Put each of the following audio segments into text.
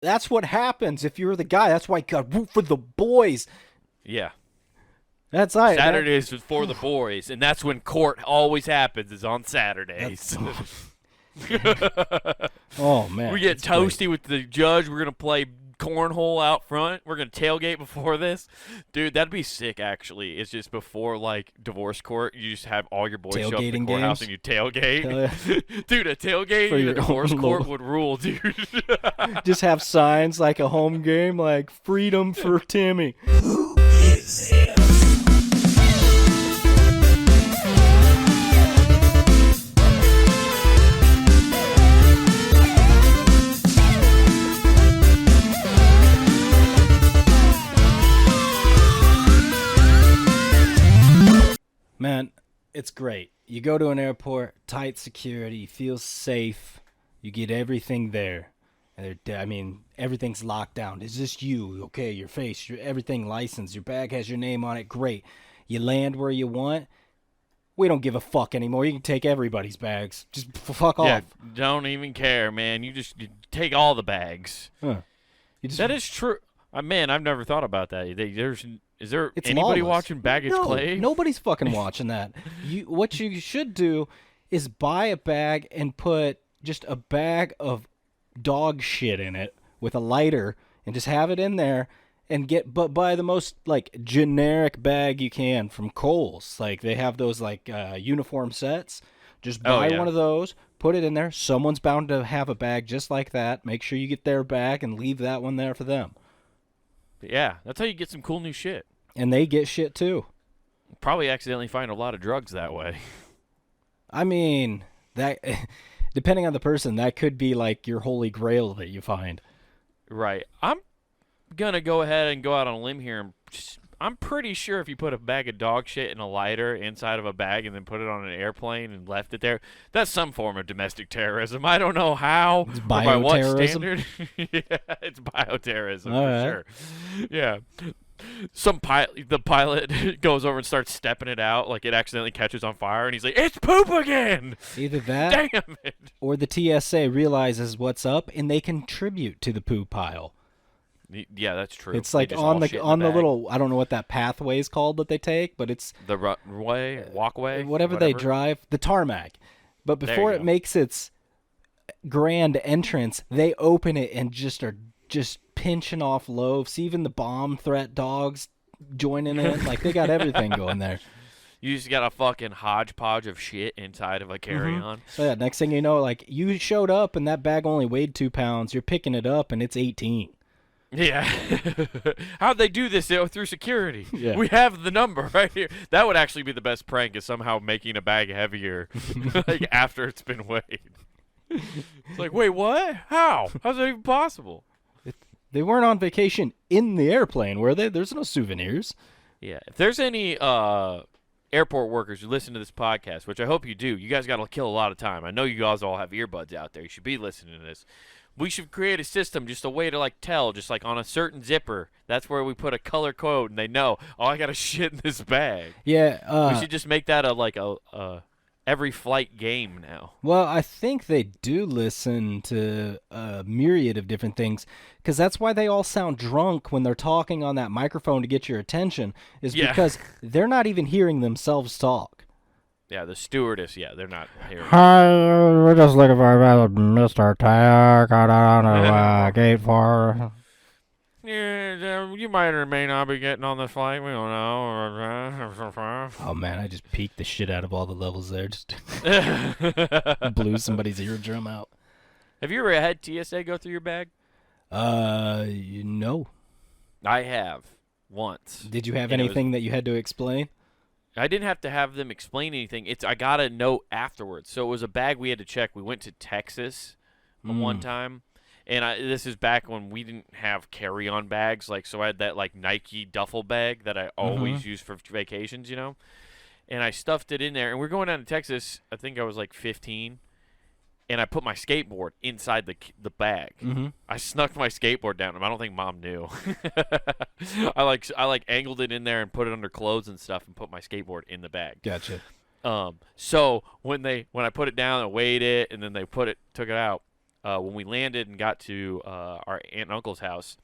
That's what happens if you're the guy. That's why you got root for the boys. Yeah. That's right. Saturdays is for the boys, and that's when court always happens, is on Saturdays. Oh man, We get it's toasty great. with the judge. We're going to play cornhole out front. We're going to tailgate before this. Dude, that'd be sick, actually. It's just before, like, divorce court, you just have all your boys show up at the Tailgating courthouse games? and you tailgate. Hell yeah. Dude, a tailgate For in a your divorce own court little- would rule, dude. Just have signs like a home game, like freedom for Timmy. Man, it's great. You go to an airport, tight security, feel safe. You get everything there. And I mean, everything's locked down. It's just you, okay? Your face, everything licensed. Your bag has your name on it. Great. You land where you want. We don't give a fuck anymore. You can take everybody's bags. Just fuck Yeah, off. don't even care, man. You take all the bags. Huh. You just, That is true. Man, I've never thought about that. Is there it's anybody lawless. watching baggage No, claim? nobody's fucking watching that. What you should do is buy a bag and put just a bag of dog shit in it with a lighter and just have it in there and buy the most like generic bag you can from Kohl's. Like they have those like uniform sets. Just Oh, buy yeah. one of those, put it in there. Someone's bound to have a bag just like that. Make sure you get their bag and leave that one there for them. Yeah, that's how you get some cool new shit. And they get shit too. Probably accidentally find a lot of drugs that way. I mean, that depending on the person, that could be like your holy grail that you find. Right. I'm gonna go ahead and go out on a limb here and I'm pretty sure if you put a bag of dog shit and a lighter inside of a bag and then put it on an airplane and left it there, that's some form of domestic terrorism. I don't know how It's or by what bioterrorism? standard. Yeah, it's bioterrorism All for right. sure. Yeah. The pilot goes over and starts stepping it out like it accidentally catches on fire and he's like, "It's poop again." Either that Damn it. or the TSA realizes what's up and they contribute to the poo pile. Yeah, that's true. It's They like just on all the shit in on the bag. little, I don't know what that pathway is called that they take, but it's the runway, walkway, whatever they drive, the tarmac. But There before you it go. makes its grand entrance, they open it and just are just pinching off loaves. Even the bomb threat dogs joining in. Like they got everything going there. You just got a fucking hodgepodge of shit inside of a carry-on. So yeah, next thing you know, like you showed up and that bag only weighed 2 pounds. You're picking it up and it's 18. Yeah. How'd they do this through security? Yeah. We have the number right here. That would actually be the best prank, is somehow making a bag heavier like after it's been weighed. It's like, wait, what? How? How's that even possible? They weren't on vacation in the airplane, were they? There's no souvenirs. Yeah. If there's any airport workers who listen to this podcast, which I hope you do, you guys got to kill a lot of time. I know you guys all have earbuds out there. You should be listening to this. We should create a system, just a way to like tell, just like on a certain zipper. That's where we put a color code, and they know, oh, I got a shit in this bag. Yeah. We should just make that a every flight game now. Well, I think they do listen to a myriad of different things, because that's why they all sound drunk when they're talking on that microphone to get your attention, is Yeah. because they're not even hearing themselves talk. Yeah, the stewardess. Yeah, they're not here. Hi, we're just looking for Mr. Tag on the gate for. Yeah, you might or may not be getting on the flight. We don't know. Oh man, I just peeked the shit out of all the levels there. Just blew somebody's eardrum out. Have you ever had TSA go through your bag? No. I have once. Did you have And it was- anything that you had to explain? I didn't have to have them explain anything. I got a note afterwards. So it was a bag we had to check. We went to Texas one time, and this is back when we didn't have carry-on bags. Like, so I had that like Nike duffel bag that I always use for vacations, you know. And I stuffed it in there. And we're going down to Texas. I think I was like 15, and I put my skateboard inside the bag. Mm-hmm. I snuck my skateboard down. I don't think Mom knew. I like angled it in there and put it under clothes and stuff and put my skateboard in the bag. Gotcha. So when I put it down and weighed it and then they took it out, when we landed and got to our aunt and uncle's house,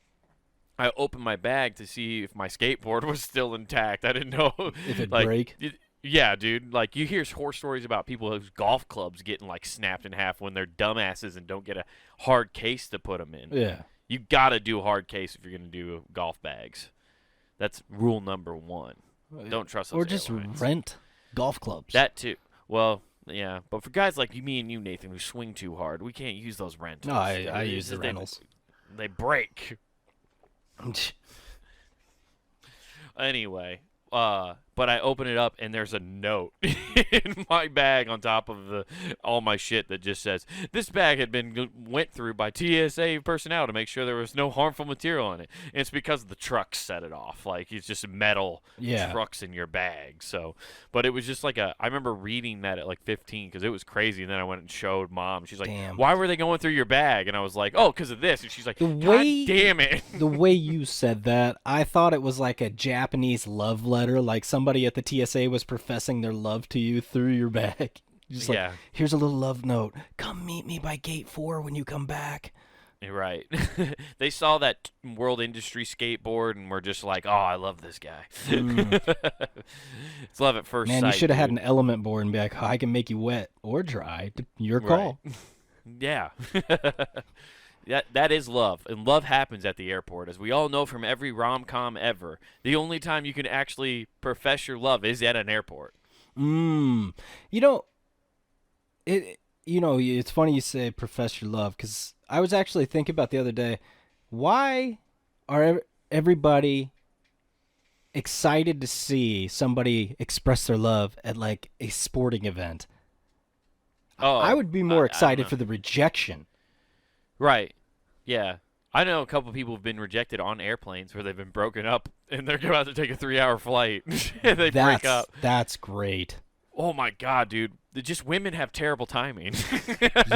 I opened my bag to see if my skateboard was still intact. I didn't know If it like, break. yeah, dude. Like you hear horror stories about people whose golf clubs getting like snapped in half when they're dumbasses and don't get a hard case to put them in. Yeah. You gotta do a hard case if you're gonna do golf bags. That's rule number 1. Don't trust those Or just airlines. rent golf clubs. That too. Well, yeah, but for guys like me and you, Nathan, who swing too hard, we can't use those rentals. No, I use the rentals. They break. Anyway, but I open it up and there's a note in my bag on top of all my shit that just says this bag had been went through by TSA personnel to make sure there was no harmful material in it. And it's because the trucks set it off. Like it's just metal trucks in your bag. So, but it was just like I remember reading that at like 15 because it was crazy. And then I went and showed Mom. She's like, Damn. "Why were they going through your bag?" And I was like, "Oh, because of this." And she's like, "God damn it!" The way you said that, I thought it was like a Japanese love letter, like somebody at the TSA was professing their love to you through your bag. Just like, here's a little love note. Come meet me by gate 4 when you come back. You're right. They saw that World Industry skateboard and were just like, "Oh, I love this guy." It's love at first sight. Man, you should have had an element board and be like, oh, I can make you wet or dry. Your call. Right. Yeah. That is love, and love happens at the airport. As we all know from every rom-com ever, the only time you can actually profess your love is at an airport. You know, it's funny you say profess your love, because I was actually thinking about the other day, why are everybody excited to see somebody express their love at like a sporting event? Oh, I would be more excited for the rejection. Right. Yeah. I know a couple people have been rejected on airplanes where they've been broken up and they're about to take a 3-hour flight and they break up. That's great. Oh my God, dude! Just women have terrible timing.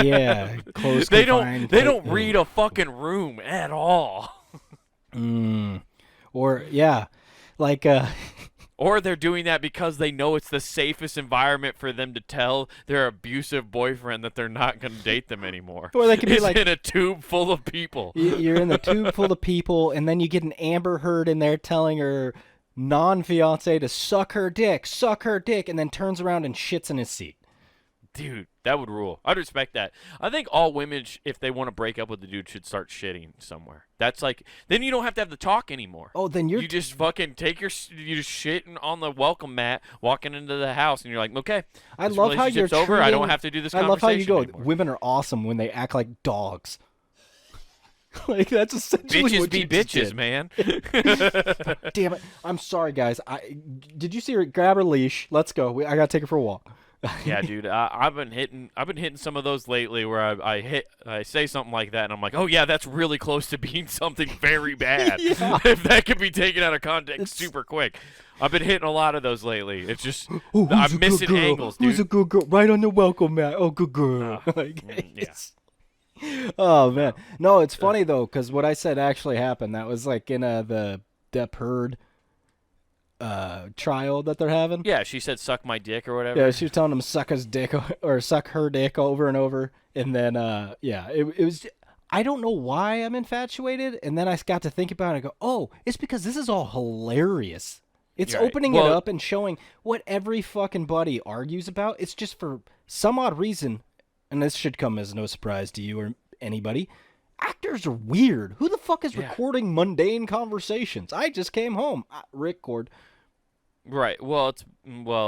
Yeah, close. They don't read a fucking room at all. Or yeah, like Or they're doing that because they know it's the safest environment for them to tell their abusive boyfriend that they're not going to date them anymore. Or they could be like in a tube full of people. You're in the tube full of people, and then you get an Amber Heard in there telling her non-fiance to suck her dick, and then turns around and shits in his seat. Dude, that would rule. I'd respect that. I think all women, if they want to break up with the dude, should start shitting somewhere. That's like, then you don't have to have the talk anymore. Oh, then you just fucking you just shitting on the welcome mat, walking into the house, and you're like, okay, I love how you're over. I don't have to do this conversation I love how you go, anymore. Women are awesome when they act like dogs. Like, that's essentially bitches what be you just bitches, did. man. Damn it. I'm sorry, guys. Did you see her? Grab her leash. Let's go. I got to take her for a walk. Yeah, dude. I've been hitting some of those lately where I say something like that and I'm like, oh yeah, that's really close to being something very bad. Yeah. If that could be taken out of context super quick. I've been hitting a lot of those lately. It's just I'm missing angles, dude. Who's a good girl? Right on the welcome mat. Oh, good girl. Yeah. Oh man. No, it's funny though, because what I said actually happened. That was like in the Depp Heard trial that they're having. Yeah, she said suck my dick or whatever. Yeah, she was telling him suck his dick or suck her dick over and over, and then it was. I don't know why I'm infatuated, and then I got to think about it and go, oh, it's because this is all hilarious. It's opening it up and showing what every fucking buddy argues about. It's just for some odd reason, and this should come as no surprise to you or anybody. Actors are weird. Who the fuck is recording mundane conversations? I just came home. Record. Right. Well,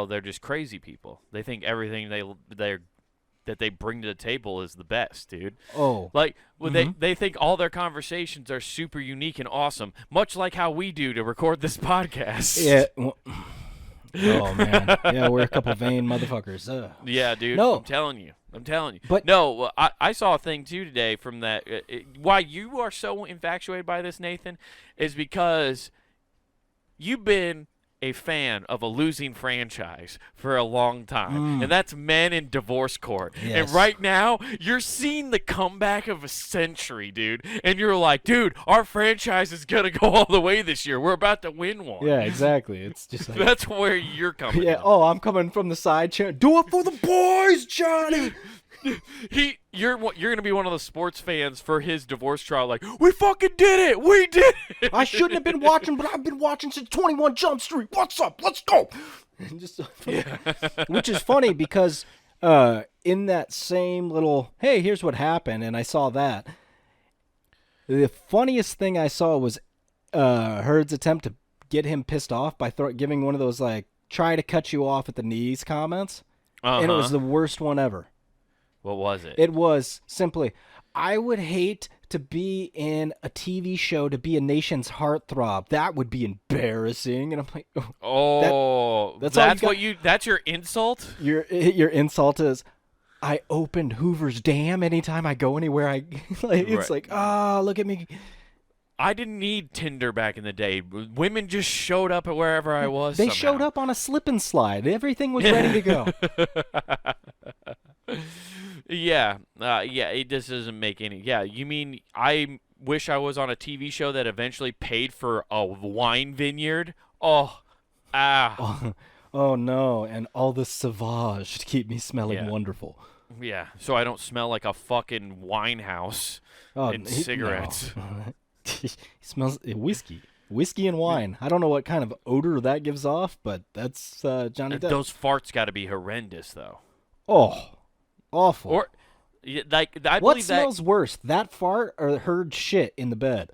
they're just crazy people. They think everything that they bring to the table is the best, dude. Oh. Like, they think all their conversations are super unique and awesome, much like how we do to record this podcast. Yeah. Well, oh, man. Yeah, we're a couple vain motherfuckers. Yeah, dude. No. I'm telling you. But no, I saw a thing, too, today from that. Why you are so infatuated by this, Nathan, is because you've been a fan of a losing franchise for a long time, and that's men in divorce court. Yes. And right now, you're seeing the comeback of a century, dude. And you're like, dude, our franchise is going to go all the way this year. We're about to win one. yeah, exactly. It's just like... That's where you're coming Yeah, from. oh, I'm coming from the side chair. Do it for the boys, Johnny! You're gonna be one of the sports fans for his divorce trial. Like, we fucking did it. We did it. I shouldn't have been watching, but I've been watching since 21 Jump Street. What's up? Let's go. Just, which is funny because in that same little, hey, here's what happened, and I saw that. The funniest thing I saw was Heard's attempt to get him pissed off by giving one of those, like, try to cut you off at the knees comments. And it was the worst one ever. What was it? It was simply, I would hate to be in a TV show to be a nation's heartthrob. That would be embarrassing. And I'm like, that's your insult? Your insult is, I opened Hoover's Dam anytime I go anywhere. It's like, look at me. I didn't need Tinder back in the day. Women just showed up at wherever I was. They somehow. showed up on a slip and slide. Everything was ready to go. Yeah. It just doesn't make any. Yeah, you mean I wish I was on a TV show that eventually paid for a wine vineyard? Oh, Oh no, and all the sauvage to keep me smelling wonderful. Yeah, so I don't smell like a fucking wine house and cigarettes. No. He smells whiskey and wine. I don't know what kind of odor that gives off, but that's Johnny Depp. Those farts got to be horrendous, though. Oh, awful. Or like I what believe smells worse, that fart or Heard shit in the bed?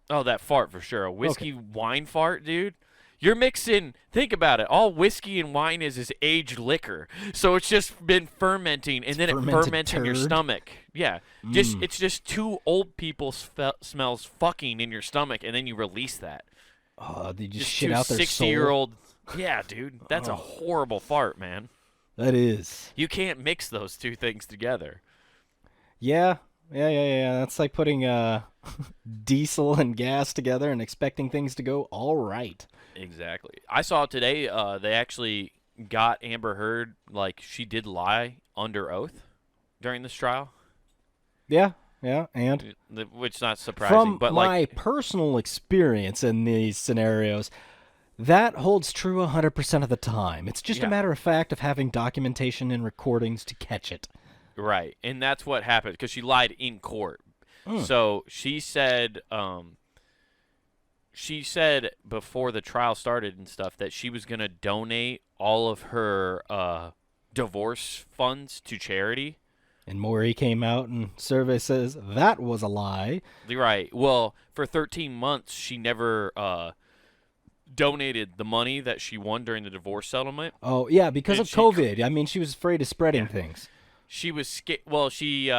Oh, that fart for sure. A whiskey wine fart, dude. You're mixing, think about it, all whiskey and wine is aged liquor. So it's just been fermenting, and then it ferments in your stomach. Yeah. It's just two old people smells fucking in your stomach, and then you release that. Oh, they just shit out their 60-year-old. Yeah, dude. That's a horrible fart, man. That is. You can't mix those two things together. Yeah. That's like putting diesel and gas together and expecting things to go all right. Exactly. I saw today they actually got Amber Heard, like, she did lie under oath during this trial. Yeah, and? Which is not surprising. From but my personal experience in these scenarios, that holds true 100% of the time. It's just a matter of fact of having documentation and recordings to catch it. Right, and that's what happened, because she lied in court. So she said before the trial started and stuff that she was going to donate all of her divorce funds to charity. And Maury came out and survey says that was a lie. Right. Well, for 13 months, she never donated the money that she won during the divorce settlement. Oh, yeah, because of COVID. I mean, she was afraid of spreading things. She was scared. Well, she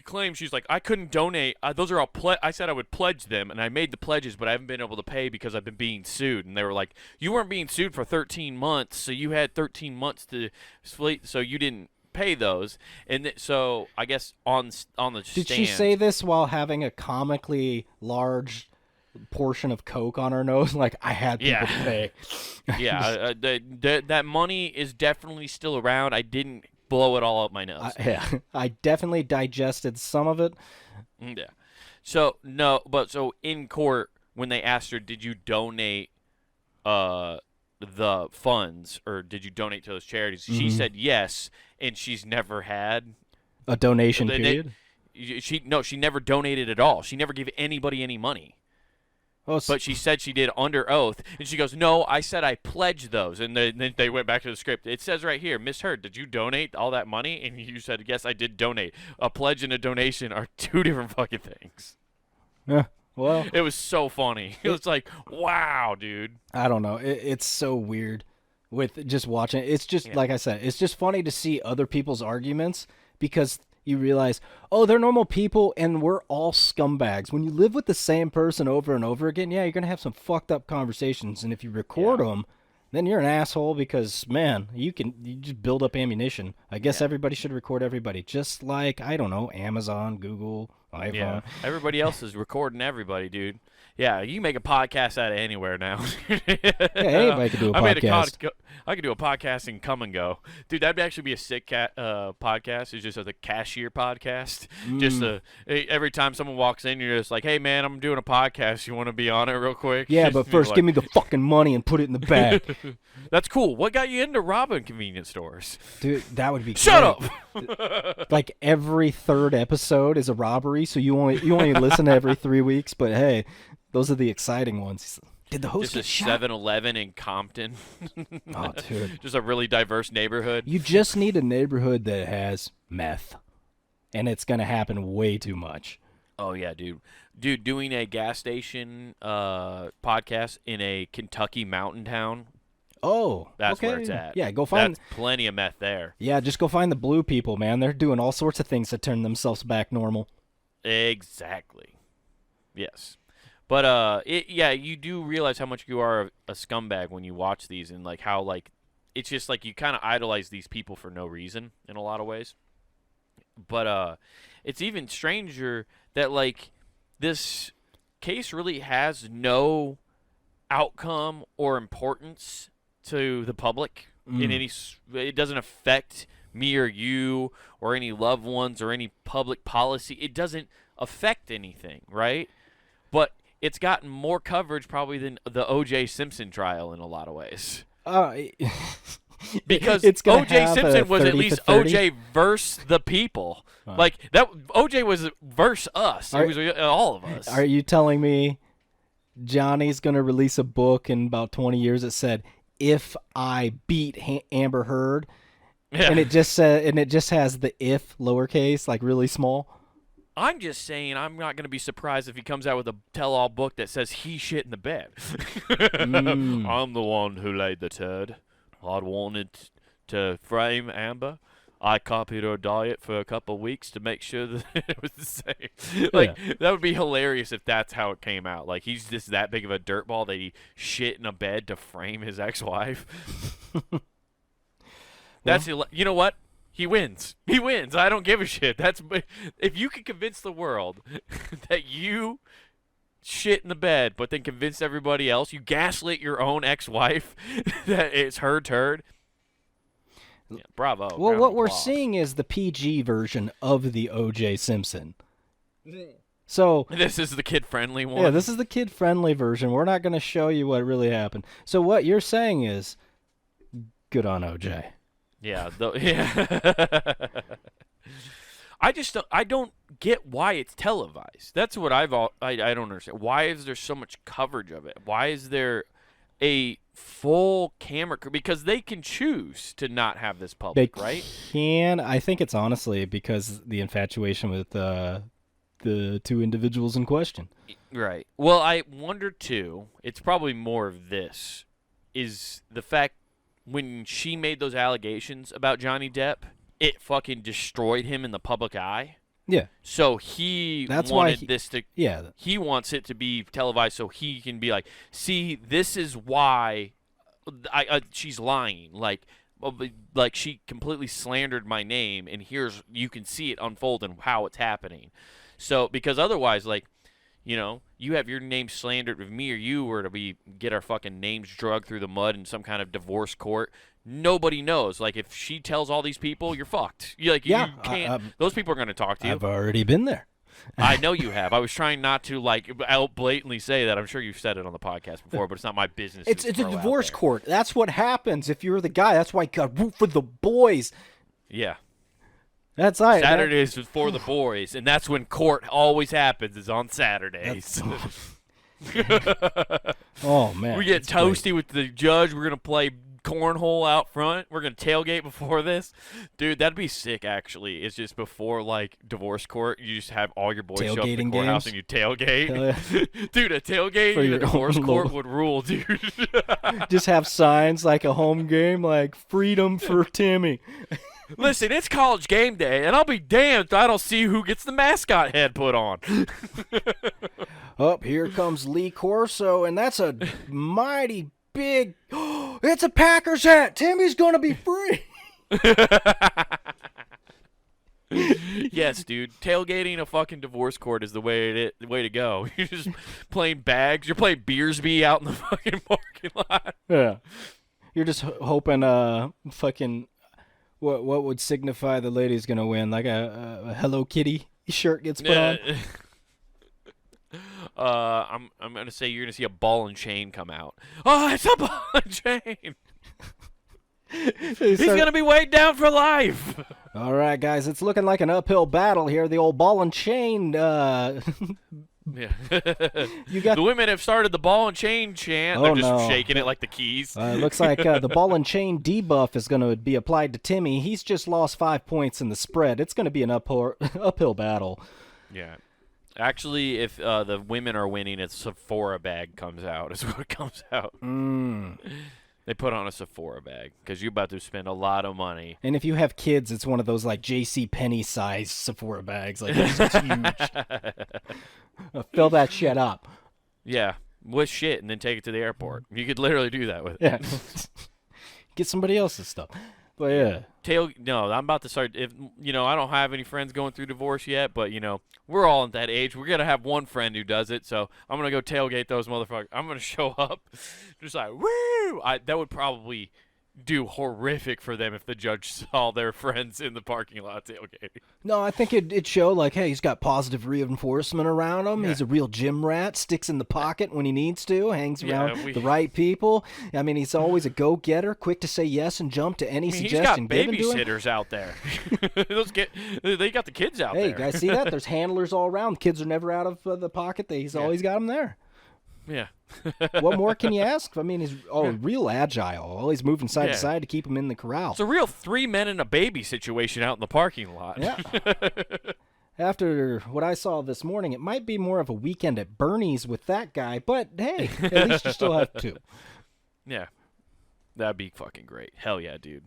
claimed, she's like, I couldn't donate. Those are all I said I would pledge them, and I made the pledges, but I haven't been able to pay because I've been being sued. And they were like, you weren't being sued for 13 months, so you had 13 months to split, so you didn't pay those. And so I guess on the stand. Did she say this while having a comically large portion of Coke on her nose? Like, I had people to pay. Yeah, that money is definitely still around. I didn't blow it all up my nose. I definitely digested some of it. Yeah. So in court, when they asked her, did you donate the funds, or did you donate to those charities? She said yes, and she's never had a donation period. She never donated at all. She never gave anybody any money. Oh, but she said she did under oath, and she goes, no, I said I pledged those. And then they went back to the script. It says right here, Miss Heard, did you donate all that money? And you said, yes, I did donate. A pledge and a donation are two different fucking things. Yeah, well. It was so funny. It was like, wow, dude. I don't know. It's so weird with just watching it. It's just, like I said, it's just funny to see other people's arguments because you realize, oh, they're normal people and we're all scumbags. When you live with the same person over and over again, you're going to have some fucked up conversations. And if you record them, then you're an asshole because, man, you just build up ammunition. I guess everybody should record everybody. Just like, I don't know, Amazon, Google, iPhone. Yeah, everybody else is recording everybody, dude. Yeah, you can make a podcast out of anywhere now. Yeah, anybody can do a podcast. I could do a podcast and come and go, dude. That'd actually be a sick podcast. It's just the cashier podcast. Just every time someone walks in, you're just like, "Hey, man, I'm doing a podcast. You want to be on it real quick?" Yeah, but first, give me the fucking money and put it in the bag. That's cool. What got you into robbing convenience stores? Dude, that would be Shut great. up. Like every third episode is a robbery, so you only listen every 3 weeks. But hey, those are the exciting ones. Did the host just get a shot? 7-Eleven in Compton? Oh, dude. Just a really diverse neighborhood. You just need a neighborhood that has meth, and it's gonna happen way too much. Oh yeah, dude. Dude, doing a gas station podcast in a Kentucky mountain town. Oh, That's okay. where it's at. Yeah, go find. That's plenty of meth there. Yeah, just go find the blue people, man. They're doing all sorts of things to turn themselves back normal. Exactly. Yes. But yeah, you do realize how much you are a scumbag when you watch these, and like how like it's just like you kind of idolize these people for no reason in a lot of ways. But it's even stranger that like this case really has no outcome or importance to the public in any. It doesn't affect me or you or any loved ones or any public policy. It doesn't affect anything, right? But it's gotten more coverage probably than the O.J. Simpson trial in a lot of ways. Because O.J. Simpson was at least O.J. versus the people. Like that, O.J. was versus us. It was all of us. Are you telling me Johnny's gonna release a book in about 20 years that said, "If I beat Amber Heard," and it just has the "if" lowercase, like really small? I'm just saying I'm not going to be surprised if he comes out with a tell-all book that says he shit in the bed. I'm the one who laid the turd. I wanted to frame Amber. I copied her diet for a couple of weeks to make sure that it was the same. Like, that would be hilarious if that's how it came out. Like, he's just that big of a dirtball that he shit in a bed to frame his ex-wife. You know what? He wins. He wins. I don't give a shit. If you can convince the world that you shit in the bed, but then convince everybody else, you gaslit your own ex-wife that it's her turd. Yeah, bravo. Well, what we're seeing is the PG version of the O.J. Simpson. So this is the kid-friendly one. Yeah, this is the kid-friendly version. We're not going to show you what really happened. So what you're saying is, good on O.J. Yeah, I don't get why it's televised. That's what I don't understand. Why is there so much coverage of it? Why is there a full camera crew? Because they can choose to not have this public, right? I think it's honestly because the infatuation with the two individuals in question. Right. Well, I wonder too. It's probably more of this is the fact. When she made those allegations about Johnny Depp, it fucking destroyed him in the public eye. Yeah. So he wants it to be televised so he can be like, see, this is why she's lying. Like she completely slandered my name, and you can see it unfold and how it's happening. So because otherwise, like, you know, you have your name slandered with me or you were to get our fucking names dragged through the mud in some kind of divorce court. Nobody knows. Like, if she tells all these people, you're fucked. You can't. Those people are going to talk to you. I've already been there. I know you have. I was trying not to, like, out blatantly say that. I'm sure you've said it on the podcast before, but it's not my business. It's a divorce court. That's what happens if you're the guy. That's why you got to root for the boys. Yeah. That's right. Saturdays is for the boys, and that's when court always happens, is on Saturdays. Oh, man. We get toasty with the judge. We're going to play cornhole out front. We're going to tailgate before this. Dude, that'd be sick, actually. It's just before, like, divorce court, you just have all your boys show up at the courthouse and you tailgate. Yeah. Dude, a tailgate in a divorce court would rule, dude. Just have signs like a home game, like, freedom for Timmy. Listen, it's college game day, and I'll be damned if I don't see who gets the mascot head put on. Up here comes Lee Corso, and that's a mighty big... It's a Packers hat! Timmy's gonna be free! Yes, dude. Tailgating a fucking divorce court is the way to go. You're just playing bags. You're playing Beersby out in the fucking parking lot. Yeah. You're just hoping fucking what would signify the lady's gonna win? Like a Hello Kitty shirt gets put on. I'm gonna say you're gonna see a ball and chain come out. Oh, it's a ball and chain. He's gonna be weighed down for life. All right, guys, it's looking like an uphill battle here. The old ball and chain. Yeah. You got the women have started the ball and chain chant. Oh, They're just no. shaking it like the keys. Looks like the ball and chain debuff is going to be applied to Timmy. He's just lost 5 points in the spread. It's going to be an uphill battle. Yeah. Actually, if the women are winning, a Sephora bag comes out. Is what comes out. They put on a Sephora bag because you're about to spend a lot of money. And if you have kids, it's one of those like J.C. Penney size Sephora bags. Like it's huge. Fill that shit up. Yeah, with shit and then take it to the airport. You could literally do that with it. Yeah. Get somebody else's stuff. But yeah. No, I'm about to start. If I don't have any friends going through divorce yet, but we're all at that age. We're gonna have one friend who does it, so I'm gonna go tailgate those motherfuckers. I'm gonna show up, just like woo. That would probably do horrific for them if the judge saw their friends in the parking lot tailgating. No, I think it'd show like, hey, he's got positive reinforcement around him. Yeah. He's a real gym rat, sticks in the pocket when he needs to, hangs around we- the right people. I mean, he's always a go-getter, quick to say yes and jump to any suggestion He's got given to him. babysitters out there. They got the kids out Hey, there. guys, see that? There's handlers all around. Kids are never out of the pocket. He's always got them there. Yeah. What more can you ask? I mean, he's real agile. Always moving side to Yeah. side to keep him in the corral. It's a real 3 men and a baby situation out in the parking lot. Yeah. After what I saw this morning, it might be more of a weekend at Bernie's with that guy, but hey, at least you still have two. Yeah. That'd be fucking great. Hell yeah, dude.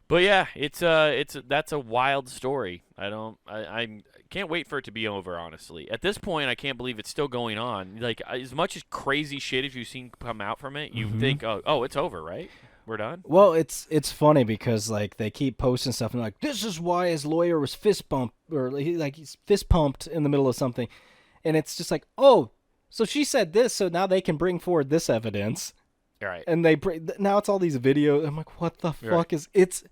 But yeah, that's a wild story. I can't wait for it to be over, honestly. At this point, I can't believe it's still going on. Like, as much as crazy shit as you've seen come out from it, you think, oh, it's over, right? We're done? Well, it's funny because like they keep posting stuff and like this is why his lawyer was fist bumped or he's fist pumped in the middle of something, and it's just like, oh, so she said this, so now they can bring forward this evidence, All right. and now it's all these videos. I'm like, what the fuck is it's?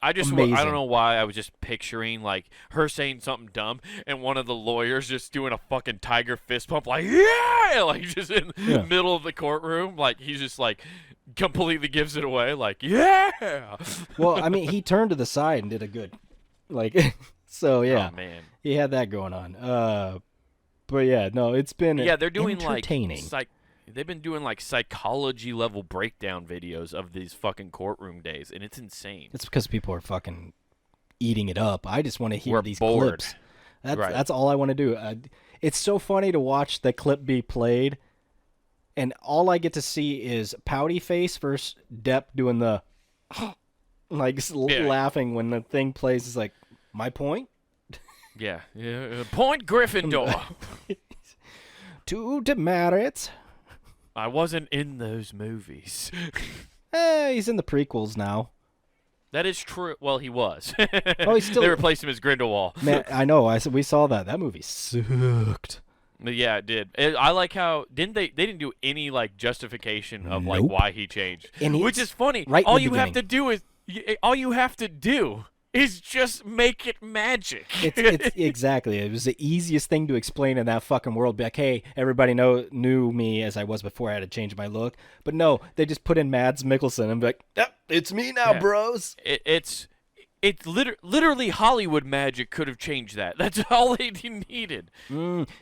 I don't amazing. know why I was just picturing like her saying something dumb and one of the lawyers just doing a fucking tiger fist pump, like yeah, like just in the middle of the courtroom, like he's just like completely gives it away, like yeah. Well, I mean, he turned to the side and did a good, like, so yeah, Oh man. he had that going on. But yeah, no, it's been They're doing entertaining. they've been doing like psychology level breakdown videos of these fucking courtroom days, and it's insane. It's because people are fucking eating it up. I just want to hear We're these bored. clips. That's Right. that's all I want to do. It's so funny to watch the clip be played, and all I get to see is Pouty Face versus Depp doing the like laughing when the thing plays. Is like my point. Yeah. Point Gryffindor. To demerits. I wasn't in those movies. He's in the prequels now. That is true. Well, he was. Oh, he's still. They replaced him as Grindelwald. Man, I know. We saw that. That movie sucked. Yeah, it did. I like how they didn't do any like justification of like Nope. why he changed, And which it's is funny. right in all the you have to beginning. do is just make it magic. It's exactly. It was the easiest thing to explain in that fucking world. Be like, hey, everybody knew me as I was before. I had to change my look. But no, they just put in Mads Mikkelsen and be like, yep, it's me now, Yeah. bros. It's literally Hollywood magic could have changed that. That's all they needed.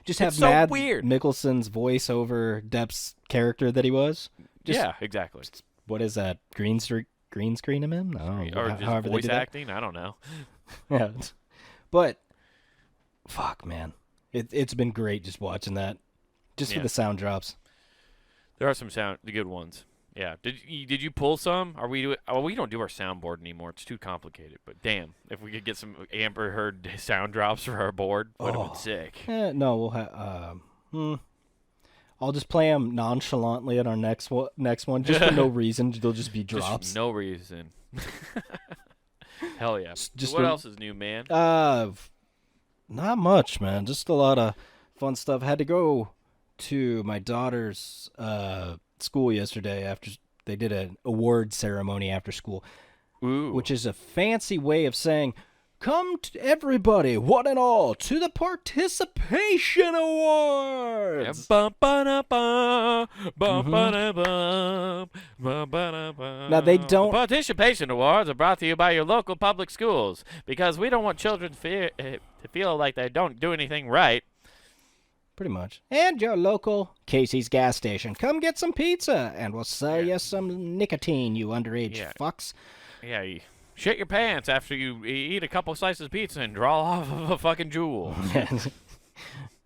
Just have It's so Mads weird. Mikkelsen's voice over Depp's character that he was. Just, Yeah, exactly. What is that? Green screen him in? No, Or just however they voice did that. acting. I don't know. Yeah. But fuck, man, it's been great just watching that, just for Yeah. the sound drops. There are some the good ones. Yeah. Did you pull some? Are we we don't do our soundboard anymore. It's too complicated. But damn, if we could get some Amber Heard sound drops for our board, would have been sick. No, we'll have. I'll just play them nonchalantly at our next one, just for no reason. They'll just be drops. Just no reason. Hell yeah. Just What else is new, man? Not much, man. Just a lot of fun stuff. Had to go to my daughter's school yesterday after they did an award ceremony after school, Ooh. which is a fancy way of saying, come everybody, one and all, to the Participation Awards. Now, they don't... Participation Awards are brought to you by your local public schools because we don't want children to feel like they don't do anything right. Pretty much. And your local Casey's gas station. Come get some pizza, and we'll sell you some nicotine, you underage fucks. Yeah, you shit your pants after you eat a couple slices of pizza and draw off of a fucking jewel.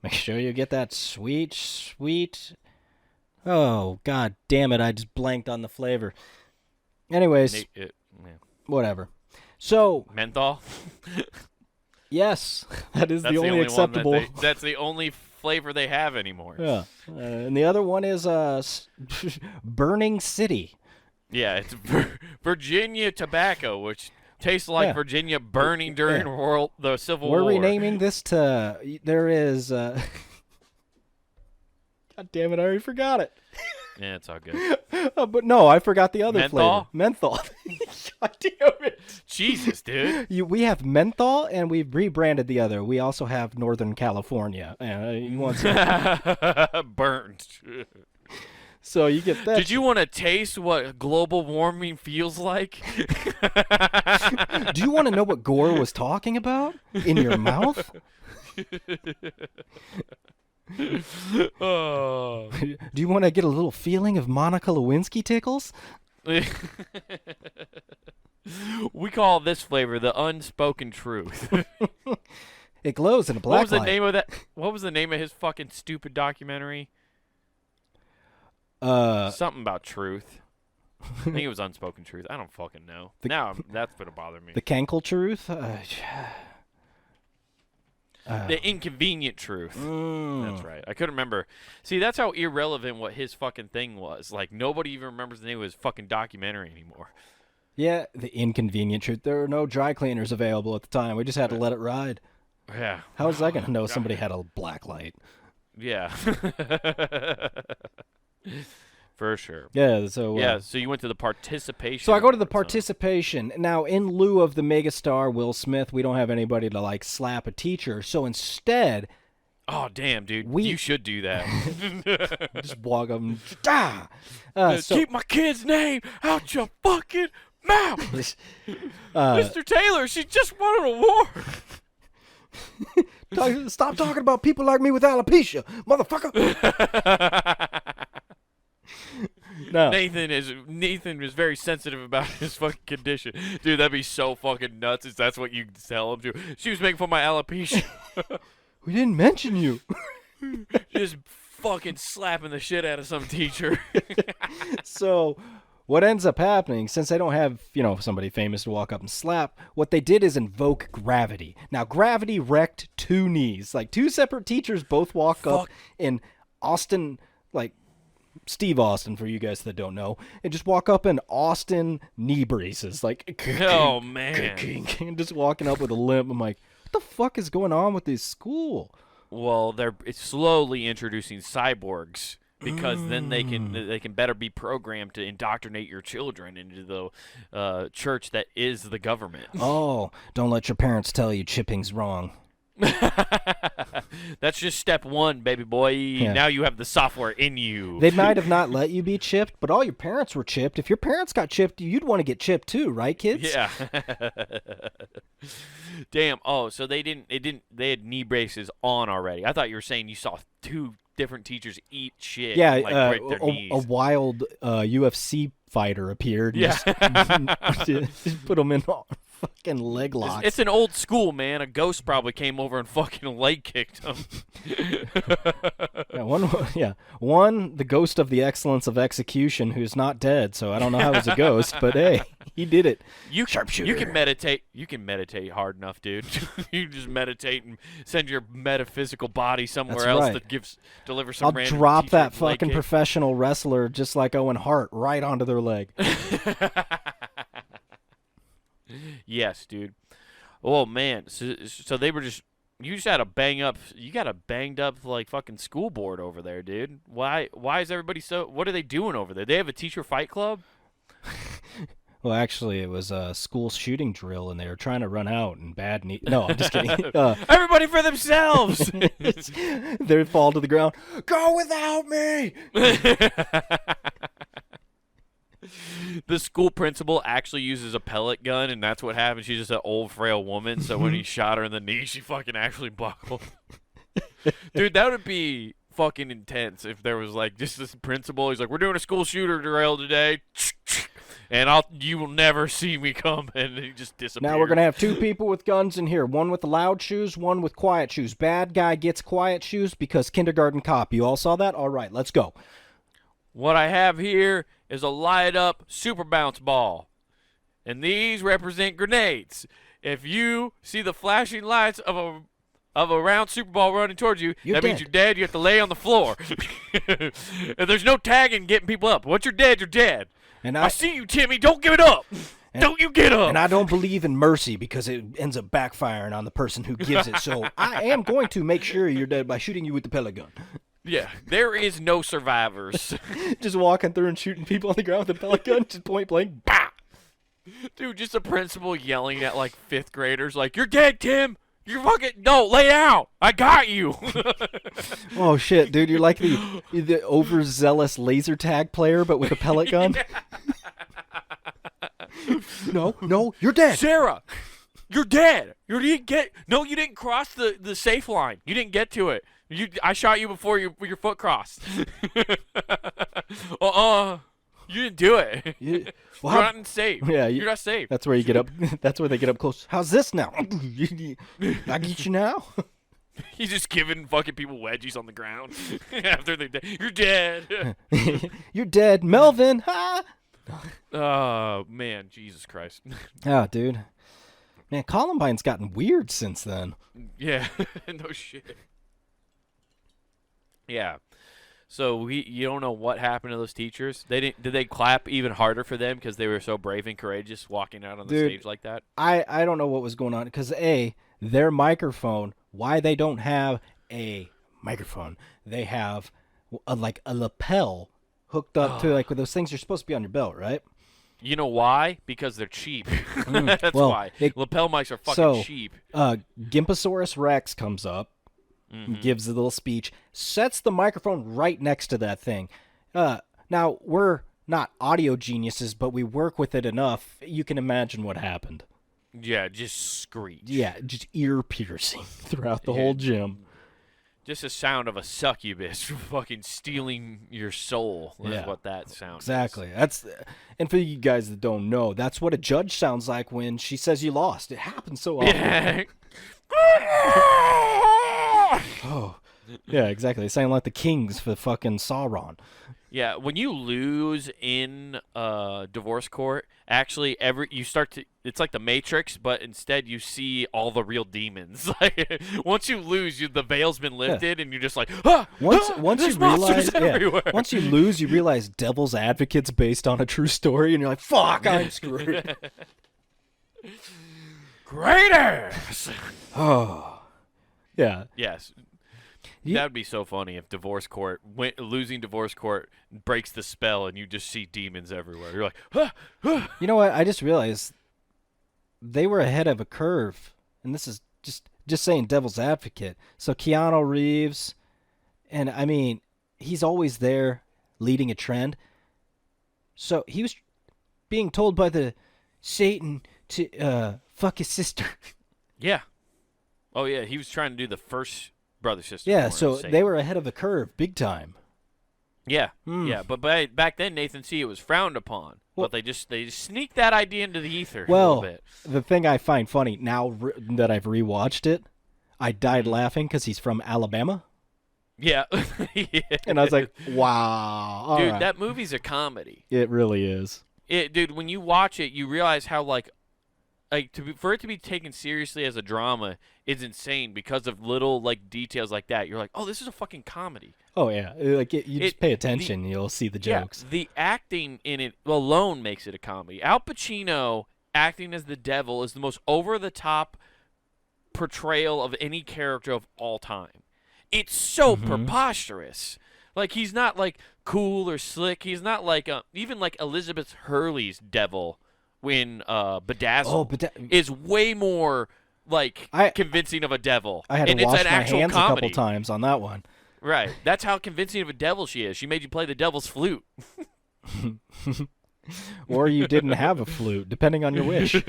Make sure you get that sweet... Oh, god damn it, I just blanked on the flavor. Anyways, whatever. So... Menthol? Yes, that is That's the only acceptable... That's the only flavor they have anymore. Yeah. And the other one is Burning City. Yeah, it's Virginia tobacco, which tastes like Virginia burning during the Civil War. We're renaming this to... There is... God damn it, I already forgot it. Yeah, it's all good. But no, I forgot the other Menthol? flavor. Menthol. God damn it. Jesus, dude. We have menthol, and we've rebranded the other. We also have Northern California. You want some? Burnt. So you get that. Did you want to taste what global warming feels like? Do you want to know what Gore was talking about in your mouth? Oh. Do you want to get a little feeling of Monica Lewinsky tickles? We call this flavor the unspoken truth. It glows in a black What was the light. name of that? What was the name of his fucking stupid documentary? Something about truth. I think it was unspoken truth. I don't fucking know. That's gonna bother me. The Cankle truth? The inconvenient truth. That's right. I couldn't remember. See, that's how irrelevant what his fucking thing was. Like, nobody even remembers the name of his fucking documentary anymore. Yeah, the inconvenient truth. There were no dry cleaners available at the time. We just had to let it ride. Yeah. How was I going to know somebody had a black light? Yeah. For sure. Yeah, so... so you went to the participation. So I go to the awards, huh? participation. Now, in lieu of the megastar Will Smith, we don't have anybody to, like, slap a teacher. So instead... Oh, damn, dude. You should do that. just walk up and... Keep my kid's name out your fucking mouth. Mr. Taylor, she just won an award. Stop talking about people like me with alopecia, motherfucker. No. Nathan is very sensitive about his fucking condition. Dude, that'd be so fucking nuts if that's what you tell him to. She was making fun of my alopecia. We didn't mention you. Just fucking slapping the shit out of some teacher. So what ends up happening, since they don't have, somebody famous to walk up and slap, what they did is invoke gravity. Now, gravity wrecked two knees. Like, two separate teachers both walk up in Austin, like, Steve Austin, for you guys that don't know, and just walk up in Austin knee braces, like, oh man, and just walking up with a limp. I'm like, what the fuck is going on with this school? Well, it's slowly introducing cyborgs because then they can better be programmed to indoctrinate your children into the church that is the government. Oh, don't let your parents tell you chipping's wrong. That's just step one, baby boy. Yeah. Now you have the software in you. They might have not let you be chipped, but all your parents were chipped. If your parents got chipped, you'd want to get chipped too, right, kids? Yeah. Damn. Oh, so they had knee braces on already. I thought you were saying you saw two different teachers eat shit. Yeah, and, like, break their knees. A wild UFC fighter appeared. Yeah. Just put them in fucking leg locks. It's an old school, man. A ghost probably came over and fucking leg kicked him. One, the ghost of the excellence of execution, who's not dead, so I don't know how he's a ghost, but hey, he did it. Sharpshooter. You can meditate. You can meditate hard enough, dude. You just meditate and send your metaphysical body somewhere else that delivers some I'll random drop that fucking kick. professional wrestler just like Owen Hart right onto their leg. Yes, dude. Oh man, so they were just. You just had a you got a banged up like fucking school board over there, dude. Why is everybody so? What are they doing over there? They have a teacher fight club. Well, actually, it was a school shooting drill, and they were trying to run out. And no, I'm just kidding. Everybody for themselves. They fall to the ground. Go without me. The school principal actually uses a pellet gun, and that's what happened. She's just an old, frail woman, so when he shot her in the knee, she fucking actually buckled. Dude, that would be fucking intense if there was, like, just this principal. He's like, we're doing a school shooter drill today, and you will never see me come, and he just disappears. Now we're going to have 2 people with guns in here. One with the loud shoes, one with quiet shoes. Bad guy gets quiet shoes because kindergarten cop. You all saw that? All right, let's go. What I have here is a light-up super bounce ball, and these represent grenades. If you see the flashing lights of a round super ball running towards you, that means you're dead. You have to lay on the floor. And there's no tagging getting people up. Once you're dead, you're dead. And I see you, Timmy. Don't give it up. Don't you get up. And I don't believe in mercy because it ends up backfiring on the person who gives it. So I am going to make sure you're dead by shooting you with the pellet gun. Yeah, there is no survivors. Just walking through and shooting people on the ground with a pellet gun, just point blank. Bah! Dude, just a principal yelling at like 5th graders, like, "You're dead, Tim. You're fucking no, lay out. I got you." Oh shit, dude, you're like the overzealous laser tag player, but with a pellet gun. No, you're dead. Sarah, you're dead. You didn't cross the safe line. You didn't get to it. I shot you before your foot crossed. You didn't do it. You're not safe. Yeah, you're not safe. That's where you get up. That's where they get up close. How's this now? I get you now. He's just giving fucking people wedgies on the ground after they're dead. You're dead. You're dead, Melvin. Ha! Oh man, Jesus Christ. Oh, dude. Man, Columbine's gotten weird since then. Yeah, no shit. Yeah. So you don't know what happened to those teachers? Did they clap even harder for them because they were so brave and courageous walking out on the stage like that? I don't know what was going on because their microphone. Why they don't have a microphone? They have a lapel hooked up to like those things are supposed to be on your belt, right? You know why? Because they're cheap. That's why. Lapel mics are fucking cheap. Gimposaurus Rex comes up. Mm-hmm. Gives a little speech, sets the microphone right next to that thing. Now, we're not audio geniuses, but we work with it enough. You can imagine what happened. Yeah, just screech. Yeah, just ear-piercing throughout the whole gym. Just the sound of a succubus fucking stealing your soul is what that sound exactly. is. And for you guys that don't know, that's what a judge sounds like when she says you lost. It happens so often. Yeah. Oh, yeah, exactly. They sound like the kings for fucking Sauron. Yeah, when you lose in divorce court, actually it's like the Matrix, but instead you see all the real demons. Like once you lose, the veil's been lifted, and you're just like, once you realize, once you lose, you realize Devil's Advocate's based on a true story, and you're like, fuck, I'm screwed. Great ass. Oh. Yeah. Yes. That would be so funny if losing divorce court breaks the spell and you just see demons everywhere. You're like, You know what? I just realized they were ahead of a curve, and this is just saying Devil's Advocate. So Keanu Reeves, and I mean, he's always there leading a trend. So he was being told by the Satan to fuck his sister. Yeah. Oh, yeah, he was trying to do the first brother-sister. Yeah, so they were ahead of the curve, big time. Yeah, yeah, but back then, Nathan C., it was frowned upon. But they just sneaked that idea into the ether a little bit. The thing I find funny, now that I've rewatched it, I died laughing because he's from Alabama. Yeah. And I was like, wow. Dude, that movie's a comedy. It really is. Dude, when you watch it, you realize how, for it to be taken seriously as a drama is insane because of little details like that. You're like, oh, this is a fucking comedy. Oh yeah, you just pay attention, you'll see the jokes. Yeah, the acting in it alone makes it a comedy. Al Pacino acting as the devil is the most over-the-top portrayal of any character of all time. It's so preposterous. Like, he's not, like, cool or slick. He's not like, even like Elizabeth Hurley's devil when Bedazzled is way more, like, convincing of a devil. I had to wash my hands a couple times on that one. Right. That's how convincing of a devil she is. She made you play the devil's flute. Or you didn't have a flute, depending on your wish.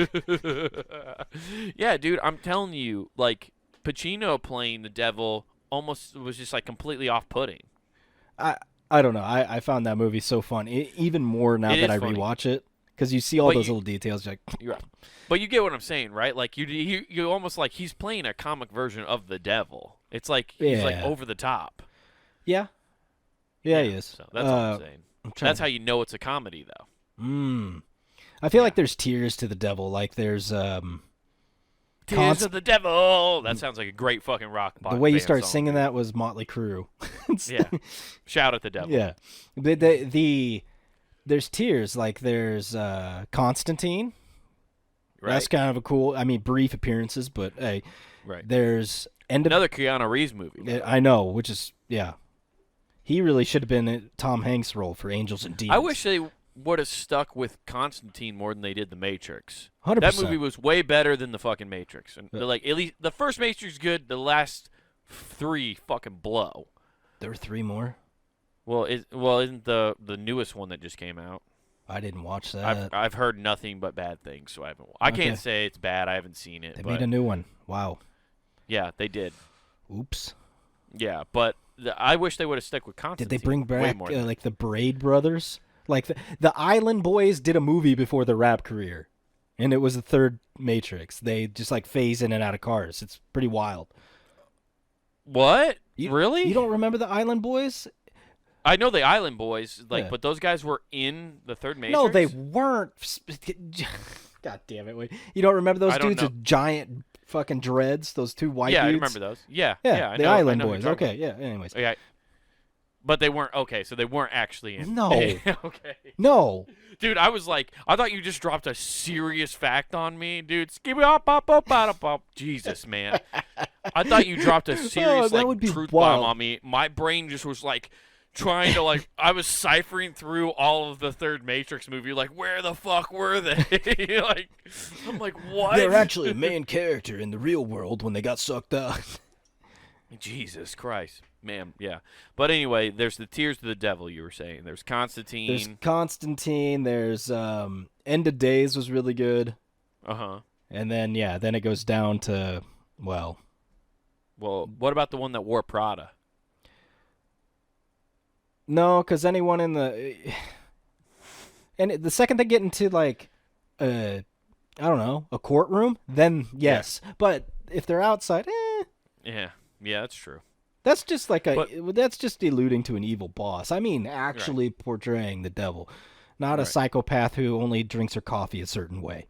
Yeah, dude, I'm telling you, like, Pacino playing the devil almost was just, like, completely off-putting. I don't know. I found that movie so fun, even more now that I rewatch it, because you see all those little details. You're like, you're right. But you get what I'm saying, right? Like, you almost like he's playing a comic version of the devil. It's like he's like over the top. Yeah, he is. So that's all I'm saying. That's how you know it's a comedy, though. I feel like there's tears to the devil. Like there's Tears of the Devil. That sounds like a great fucking rock band. The way you started singing that was Motley Crue. Yeah. Shout at the devil. Yeah. There's tears. Like there's Constantine. Right. That's kind of a cool, brief appearances, but hey. Right. There's another Keanu Reeves movie. I know, which is, yeah. He really should have been in Tom Hanks' role for Angels and Demons. I wish they would have stuck with Constantine more than they did The Matrix. 100%. That movie was way better than the fucking Matrix. And like, at least the first Matrix is good. The last 3 fucking blow. There were 3 more? Well, isn't the newest one that just came out? I didn't watch that. I've heard nothing but bad things, so I haven't. I can't say it's bad. I haven't seen it. They made a new one. Wow. Yeah, they did. Oops. Yeah, but I wish they would have stuck with Constantine. Did they bring back like the Braid brothers? Like the Island Boys did a movie before their rap career, and it was the third Matrix. They just like phase in and out of cars. It's pretty wild. What? Really? You don't remember the Island Boys? I know the Island Boys, but those guys were in the third Matrix? No, they weren't. God damn it. You don't remember those dudes with giant fucking dreads? Those 2 white dudes? Yeah, I remember those. Yeah, the Island Boys. Okay, yeah, anyways. Okay. But they weren't, so they weren't actually in. No. Okay. No. Dude, I was like, I thought you just dropped a serious fact on me, dude. Jesus, man. I thought you dropped a serious truth bomb on me. My brain just was like trying to I was ciphering through all of the third Matrix movie, like, where the fuck were they? I'm like, what? They're actually a main character in the real world when they got sucked up. Jesus Christ. Man, yeah. But anyway, there's the Tears of the Devil you were saying. There's Constantine. There's End of Days was really good. Uh-huh. And then, then it goes down to, well, what about the one that wore Prada? No, because anyone in the... And the second they get into, like, I don't know, a courtroom, then yes. Yeah. But if they're outside, Yeah, that's true. That's just that's just alluding to an evil boss. I mean, actually portraying the devil, not a psychopath who only drinks her coffee a certain way.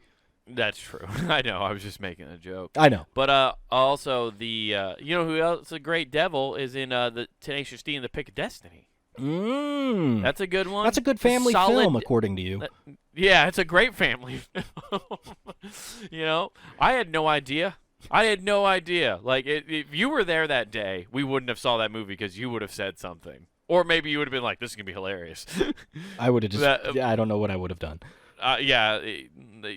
That's true. I know. I was just making a joke. I know. But also the you know who else a great devil is in the Tenacious D and the Pick of Destiny. That's a good one. That's a good family film, according to you. Yeah, it's a great family film. I had no idea. Like, if you were there that day, we wouldn't have saw that movie because you would have said something. Or maybe you would have been like, this is going to be hilarious. I would have just, I don't know what I would have done. Yeah,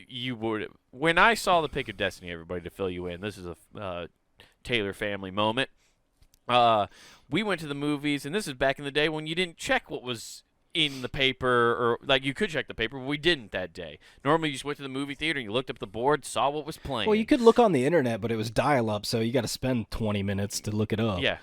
you would. When I saw The Pick of Destiny, everybody, to fill you in, this is a Taylor family moment. We went to the movies, and this is back in the day when you didn't check what was in the paper, or like you could check the paper, but we didn't that day. Normally you just went to the movie theater and you looked up the board, saw what was playing. Well, you could look on the internet, but it was dial-up, so you got to spend 20 minutes to look it up. Yeah,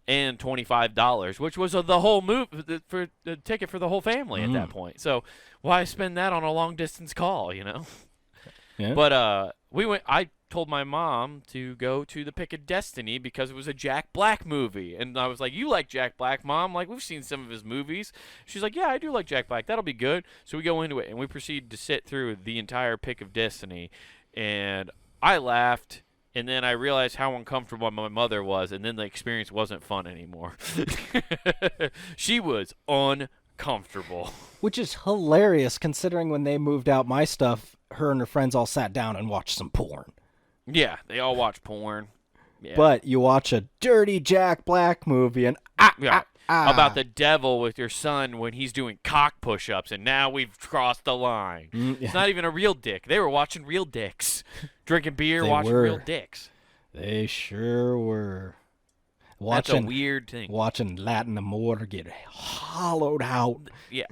and $25, which was the whole movie for the ticket for the whole family at that point. So why spend that on a long-distance call, Yeah. But we went. I told my mom to go to The Pick of Destiny because it was a Jack Black movie. And I was like, you like Jack Black, Mom? Like, we've seen some of his movies. She's like, yeah, I do like Jack Black. That'll be good. So we go into it, and we proceed to sit through the entire Pick of Destiny. And I laughed, and then I realized how uncomfortable my mother was, and then the experience wasn't fun anymore. She was uncomfortable. comfortable. Which is hilarious considering when they moved out my stuff, her and her friends all sat down and watched some porn. Yeah, they all watch porn. Yeah. But you watch a dirty Jack Black movie and about the devil with your son when he's doing cock push-ups, and now we've crossed the line. It's not even a real dick. They were watching real dicks, drinking beer, watching real dicks. They sure were. That's a weird thing. Watching Latin Amor get hollowed out. Yeah.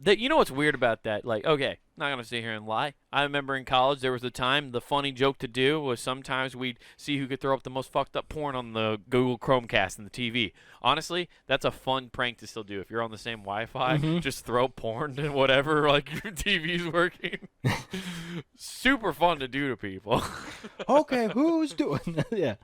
You know what's weird about that? Like, okay, not going to sit here and lie. I remember in college there was a time the funny joke to do was sometimes we'd see who could throw up the most fucked up porn on the Google Chromecast and the TV. Honestly, that's a fun prank to still do. If you're on the same Wi-Fi, just throw porn and whatever, like your TV's working. Super fun to do to people. Okay, who's doing that? Yeah.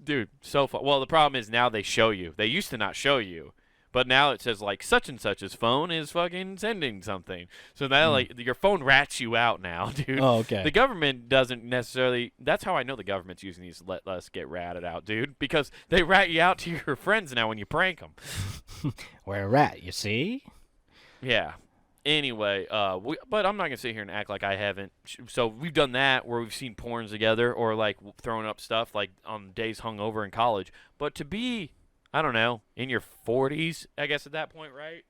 Dude, so fun. Well, the problem is now they show you. They used to not show you. But now it says, like, such and such's phone is fucking sending something. So now, like, your phone rats you out now, dude. Oh, okay. The government doesn't necessarily... That's how I know the government's using these to let us get ratted out, dude. Because they rat you out to your friends now when you prank them. We're a rat, you see? Yeah. Anyway, but I'm not going to sit here and act like I haven't. So we've done that where we've seen porns together or, like, throwing up stuff, like, on days hungover in college. But to be... I don't know, in your 40s, I guess at that point, right?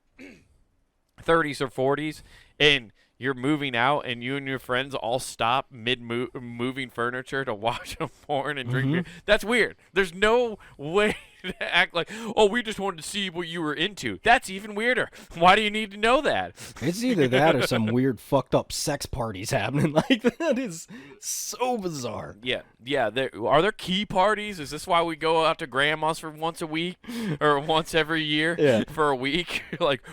30s or 40s, and you're moving out, and you and your friends all stop mid-moving furniture to watch a porn and drink beer. That's weird. There's no way to act like, oh, we just wanted to see what you were into. That's even weirder. Why do you need to know that? It's either that or some weird fucked up sex parties happening. Like, that is so bizarre. Yeah. Are there key parties? Is this why we go out to grandma's for once a week or once every year for a week? Like,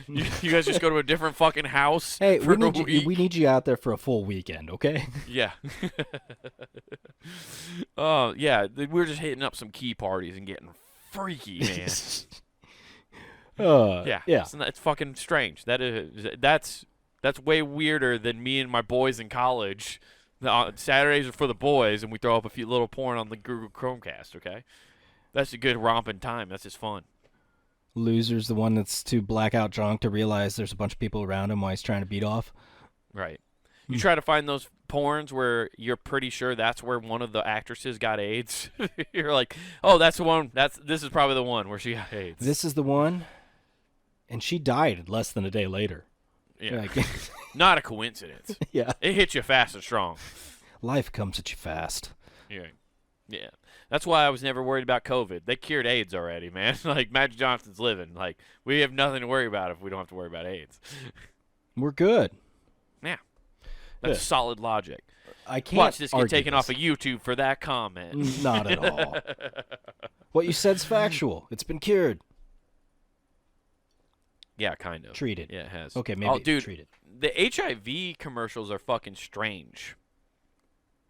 you guys just go to a different fucking house for a week? We need you out there for a full weekend, okay? Yeah. Oh, yeah. We're just hitting up some key parties and getting freaky, man. Yeah. It's fucking strange. That's way weirder than me and my boys in college. Saturdays are for the boys, and we throw up a few little porn on the Google Chromecast, okay? That's a good romping time. That's just fun. Loser's the one that's too blackout drunk to realize there's a bunch of people around him while he's trying to beat off. Right. You try to find those porns where you're pretty sure that's where one of the actresses got AIDS. You're like, oh, that's the one. This is probably the one where she got AIDS. This is the one, and she died less than a day later. Yeah. Like, not a coincidence. Yeah. It hits you fast and strong. Life comes at you fast. Yeah. That's why I was never worried about COVID. They cured AIDS already, man. Like, Magic Johnson's living. Like, we have nothing to worry about if we don't have to worry about AIDS. We're good. Yeah. That's solid logic. I can't watch this get argue taken this. off of YouTube for that comment. Not at all. What you said's factual. It's been cured. Yeah, kind of. Treated. Yeah, it has. Okay, maybe dude, treated. The HIV commercials are fucking strange.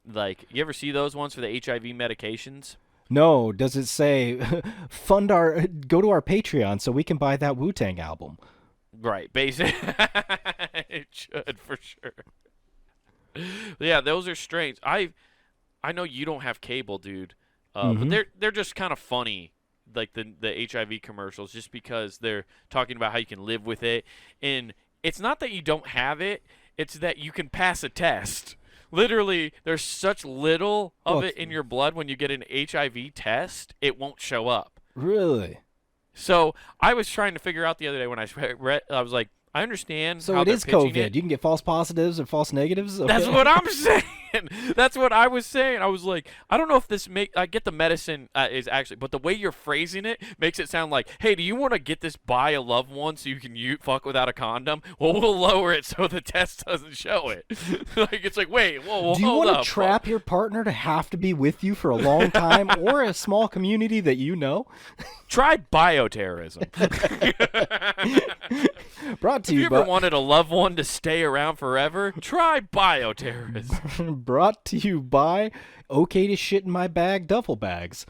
Like, you ever see those ones for the HIV medications? No, does it say go to our Patreon so we can buy that Wu-Tang album? Right, basically. It should for sure. Yeah, those are strange. I know you don't have cable, dude, but they're just kind of funny, like the HIV commercials, just because they're talking about how you can live with it, and it's not that you don't have it; it's that you can pass a test. Literally, there's such little of it in your blood when you get an HIV test, it won't show up. Really? So I was trying to figure out the other day when I read, I was like, I understand. So how it they're is pitching COVID. it. You can get false positives or false negatives. Okay. That's what I'm saying. That's what I was saying. I was like, I don't know if this I get the medicine is actually, but the way you're phrasing it makes it sound like, hey, do you want to get this by a loved one so you can fuck without a condom? Well, we'll lower it so the test doesn't show it. Like, it's like, wait, whoa, do you hold want up, to trap your partner to have to be with you for a long time, or a small community that you know? Try bioterrorism. Brought to If you you ever wanted a loved one to stay around forever, try bioterrorism. Brought to you by okay to shit in my bag duffel bags.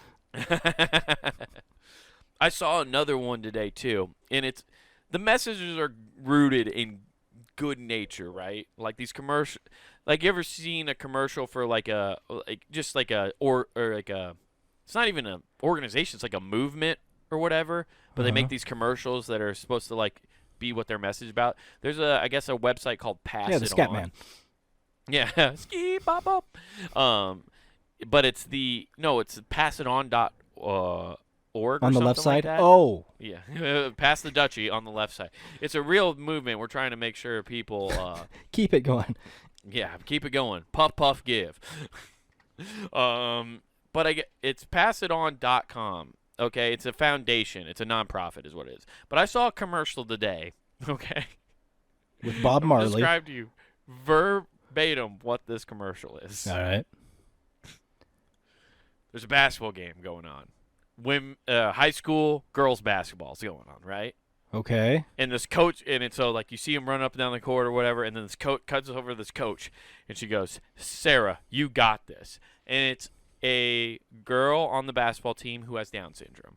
I saw another one today too, and the messages are rooted in good nature, right? Like these commercial, like you ever seen a commercial for like it's not even an organization, it's like a movement or whatever, but they make these commercials that are supposed to like be what their message is about. There's I guess a website called Pass Yeah, It the Scat On. Man. Yeah, ski bop bop. But it's passiton.org or On the left something like side? that. Oh. Yeah, pass the Dutchie on the left side. It's a real movement. We're trying to make sure people, Keep it going. yeah, keep it going. Puff, puff, give. But it's passiton.com. Okay, it's a foundation. It's a nonprofit, is what it is. But I saw a commercial today. Okay, With Bob I'm gonna Marley. describe to you verbatim what this commercial is. All right. There's a basketball game going on. High school girls basketball is going on, right? Okay. And this coach, and it's so like you see him run up and down the court or whatever, and then this coach cuts over to this coach, and she goes, "Sarah, you got this." And it's a girl on the basketball team who has Down syndrome.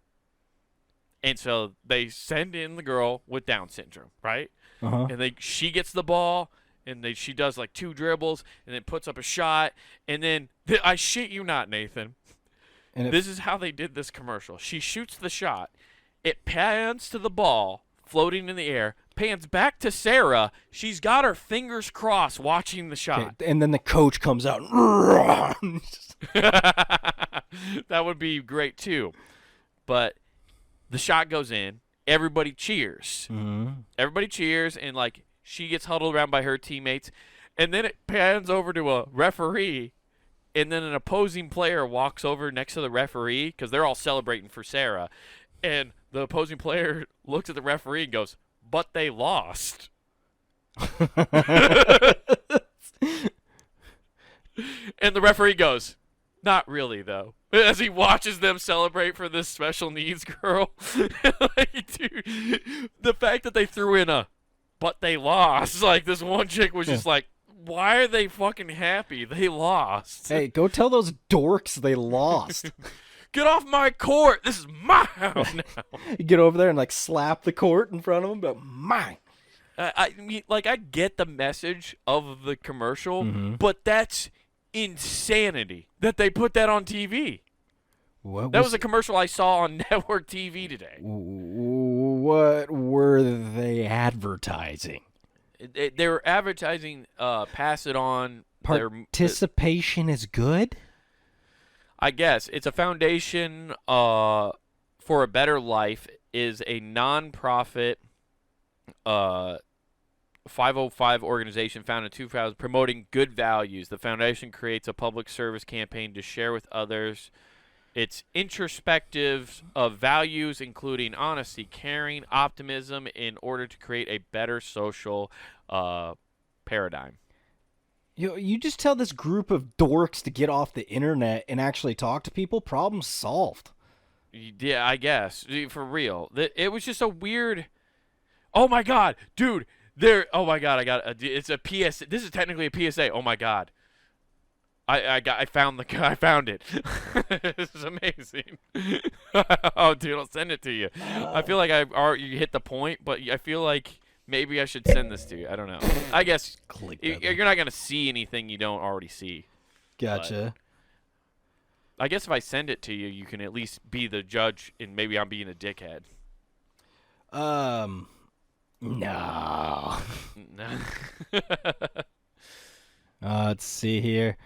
And so they send in the girl with Down syndrome, right? Uh-huh. And she gets the ball, and she does like 2 dribbles, and then puts up a shot, and then I shit you not, Nathan. And This is how they did this commercial. She shoots the shot. It pans to the ball floating in the air, pans back to Sarah. She's got her fingers crossed watching the shot. okay, and then the coach comes out. That would be great too. But the shot goes in. Everybody cheers. Mm-hmm. Everybody cheers, and like she gets huddled around by her teammates. And then it pans over to a referee. And then an opposing player walks over next to the referee because they're all celebrating for Sarah. And the opposing player looks at the referee and goes, "But they lost." And the referee goes, "Not really, though." As he watches them celebrate for this special needs girl. Like, dude, the fact that they threw in a "but they lost," like this one chick was just like, why are they fucking happy? They lost. Hey, go tell those dorks they lost. Get off my court. This is my house now. You get over there and like slap the court in front of them, but mine. I mean, like, I get the message of the commercial, Mm-hmm. but that's insanity that they put that on TV. What That was a commercial I saw on network TV today. What were they advertising? They were advertising Pass It On. Participation is good? I guess it's a foundation for a better life. Is a nonprofit 505 organization founded in 2000 promoting good values. The foundation creates a public service campaign to share with others its introspective of values, including honesty, caring, optimism, in order to create a better social paradigm. You just tell this group of dorks to get off the internet and actually talk to people. Problem solved. Yeah, I guess. For real. It was just a weird... Oh, my God. Dude. Oh, my God. It's a PSA. This is technically a PSA. Oh, my God. I found it. This is amazing. Oh, dude, I'll send it to you. I feel like you hit the point, but I feel like maybe I should send this to you. I don't know. I guess Click you're not gonna see anything you don't already see. Gotcha. I guess if I send it to you, you can at least be the judge, and maybe I'm being a dickhead. No. Let's see here.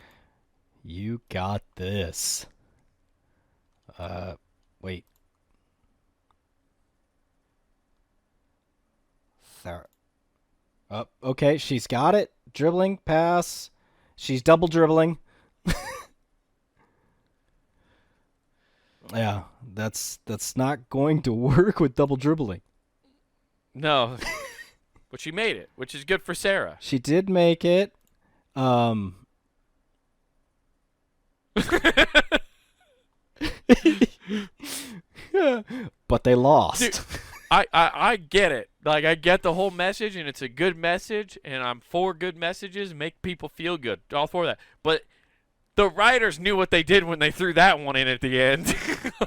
You got this. Wait. There. Oh, okay, she's got it. Dribbling, pass. She's double dribbling. Yeah, that's not going to work with double dribbling. No. But she made it, which is good for Sarah. She did make it. But they lost. Dude, I get it. Like, I get the whole message, and it's a good message, and I'm for good messages, make people feel good. All for that. But the writers knew what they did when they threw that one in at the end.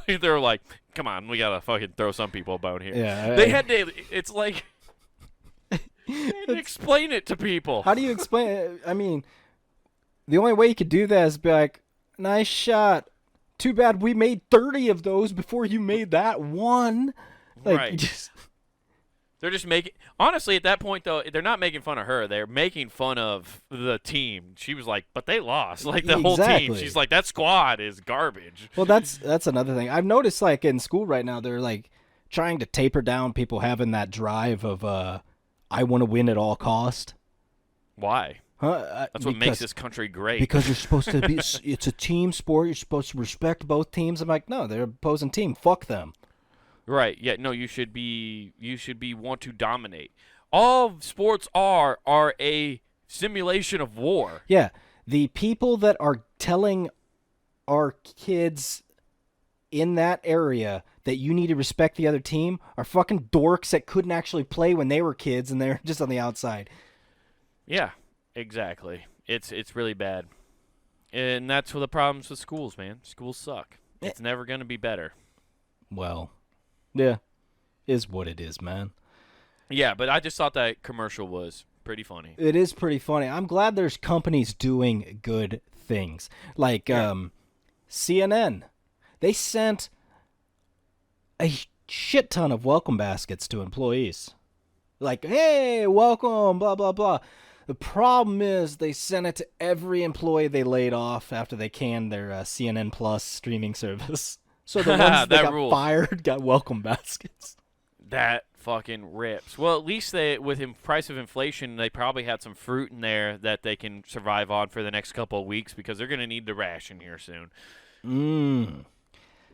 They were like, come on, we got to fucking throw some people a bone here. Yeah, They had to, it's like, they had to explain it to people. How do you explain it? I mean, the only way you could do that is be like, nice shot. Too bad we made 30 of those before you made that one. Like, Right. They're just making. Honestly, at that point though, they're not making fun of her. They're making fun of the team. She was like, "But they lost." Like the whole team. Exactly. She's like, "That squad is garbage." Well, that's another thing. I've noticed, like in school right now, they're like trying to taper down people having that drive of I want to win at all cost. Why? That's what makes this country great. Because you're supposed to be. It's a team sport. You're supposed to respect both teams. I'm like, no, they're opposing team. Fuck them. Right. Yeah. No. You should be want to dominate. All sports are a simulation of war. Yeah, the people that are telling our kids in that area that you need to respect the other team are fucking dorks that couldn't actually play when they were kids and they're just on the outside. Yeah. Exactly. It's really bad, and that's what the problems with schools, man. Schools suck. It's never gonna be better. Well, yeah, is what it is, man. Yeah, but I just thought that commercial was pretty funny. It is pretty funny. I'm glad there's companies doing good things. Like CNN. They sent a shit ton of welcome baskets to employees. Like, hey, welcome, blah, blah, blah. The problem is they sent it to every employee they laid off after they canned their CNN Plus streaming service. So the ones that got fired got welcome baskets. That fucking rips. Well, at least with the price of inflation, they probably had some fruit in there that they can survive on for the next couple of weeks because they're going to need the ration here soon.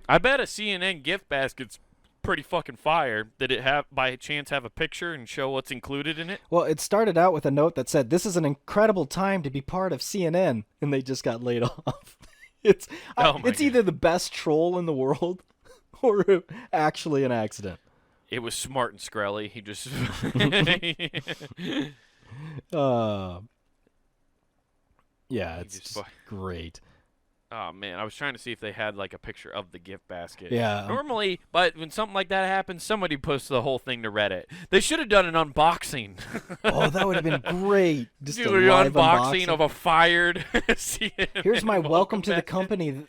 I bet a CNN gift basket's pretty fucking fire. Did it by chance have a picture and show what's included in it? Well, it started out with a note that said, "This is an incredible time to be part of CNN," and they just got laid off. It's either the best troll in the world or actually an accident. It was Smart and Skrelly. He just yeah, it's just great. Oh, man, I was trying to see if they had, like, a picture of the gift basket. Yeah. Normally, but when something like that happens, somebody posts the whole thing to Reddit. They should have done an unboxing. Oh, that would have been great. Just do a live unboxing of a fired CNN. Here's my welcome to the company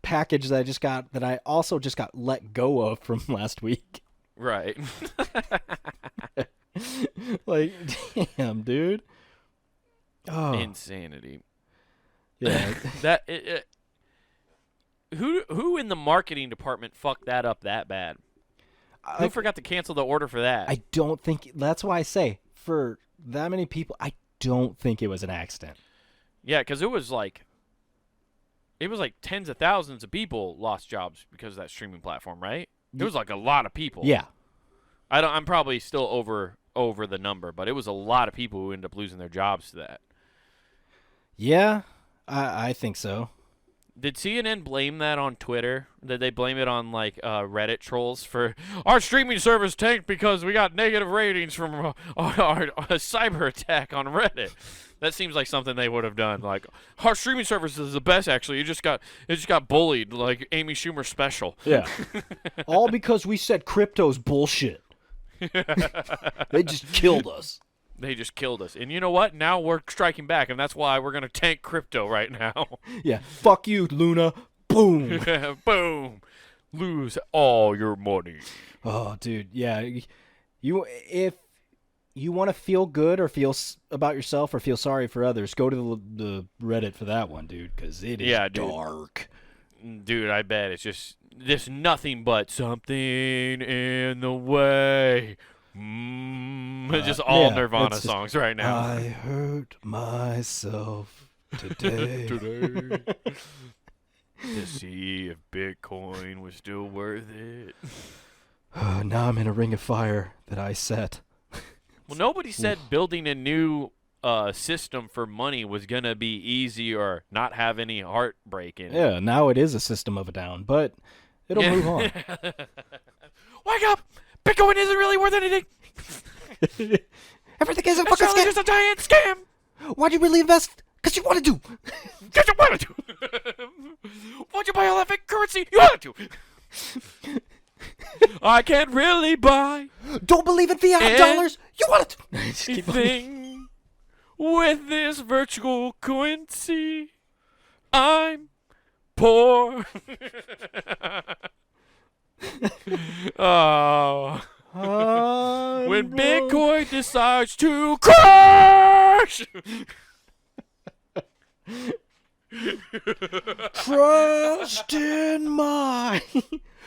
package that I just got, that I also just got let go of from last week. Right. Like, damn, dude. Oh. Insanity. Yeah. Who in the marketing department fucked that up that bad? Who forgot to cancel the order for that? I don't think. That's why I say, for that many people, I don't think it was an accident. Yeah, because it was like tens of thousands of people lost jobs because of that streaming platform, right? It was like a lot of people. Yeah. I'm probably still over the number, but it was a lot of people who ended up losing their jobs to that. Yeah, I think so. Did CNN blame that on Twitter? Did they blame it on, like, Reddit trolls for our streaming service tanked because we got negative ratings from our cyber attack on Reddit? That seems like something they would have done. Like, our streaming service is the best, actually. It just got bullied, like Amy Schumer special. Yeah. All because we said crypto's bullshit. They just killed us. They just killed us. And you know what? Now we're striking back, and that's why we're going to tank crypto right now. Yeah. Fuck you, Luna. Boom. Boom. Lose all your money. Oh, dude. Yeah. If you want to feel good or feel about yourself or feel sorry for others, go to the Reddit for that one, dude, because it is dark. Dude, I bet it's just nothing but something in the way. Just all Nirvana songs right now. I hurt myself today. To see if Bitcoin was still worth it. Now I'm in a ring of fire that I set. Well, nobody said building a new system for money was going to be easy or not have any heartbreak in it. Yeah, now it is a system of a down, but it'll move on. Wake up! Bitcoin isn't really worth anything. Everything is a fucking scam. It's just a giant scam. Why'd you really invest? Because you wanted to. Because you wanted to. Why'd you buy all that fake currency? You wanted to. I can't really buy. Don't believe in fiat dollars. You wanted to. Anything with this virtual currency. I'm poor. Oh. When Bitcoin decides to crash. Trust in my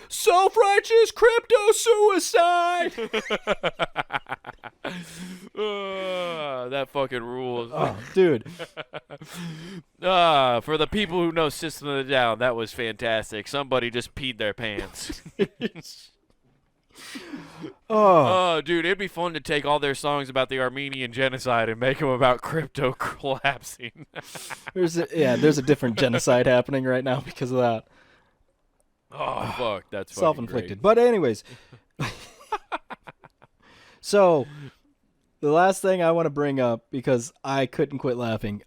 self-righteous crypto suicide. That fucking rules. Oh, dude. For the people who know System of a Down, that was fantastic. Somebody just peed their pants. Oh, dude, it'd be fun to take all their songs about the Armenian genocide and make them about crypto collapsing. There's a different genocide happening right now because of that. Oh, fuck, that's fucking Self-inflicted. great. But anyways. So, the last thing I want to bring up, because I couldn't quit laughing,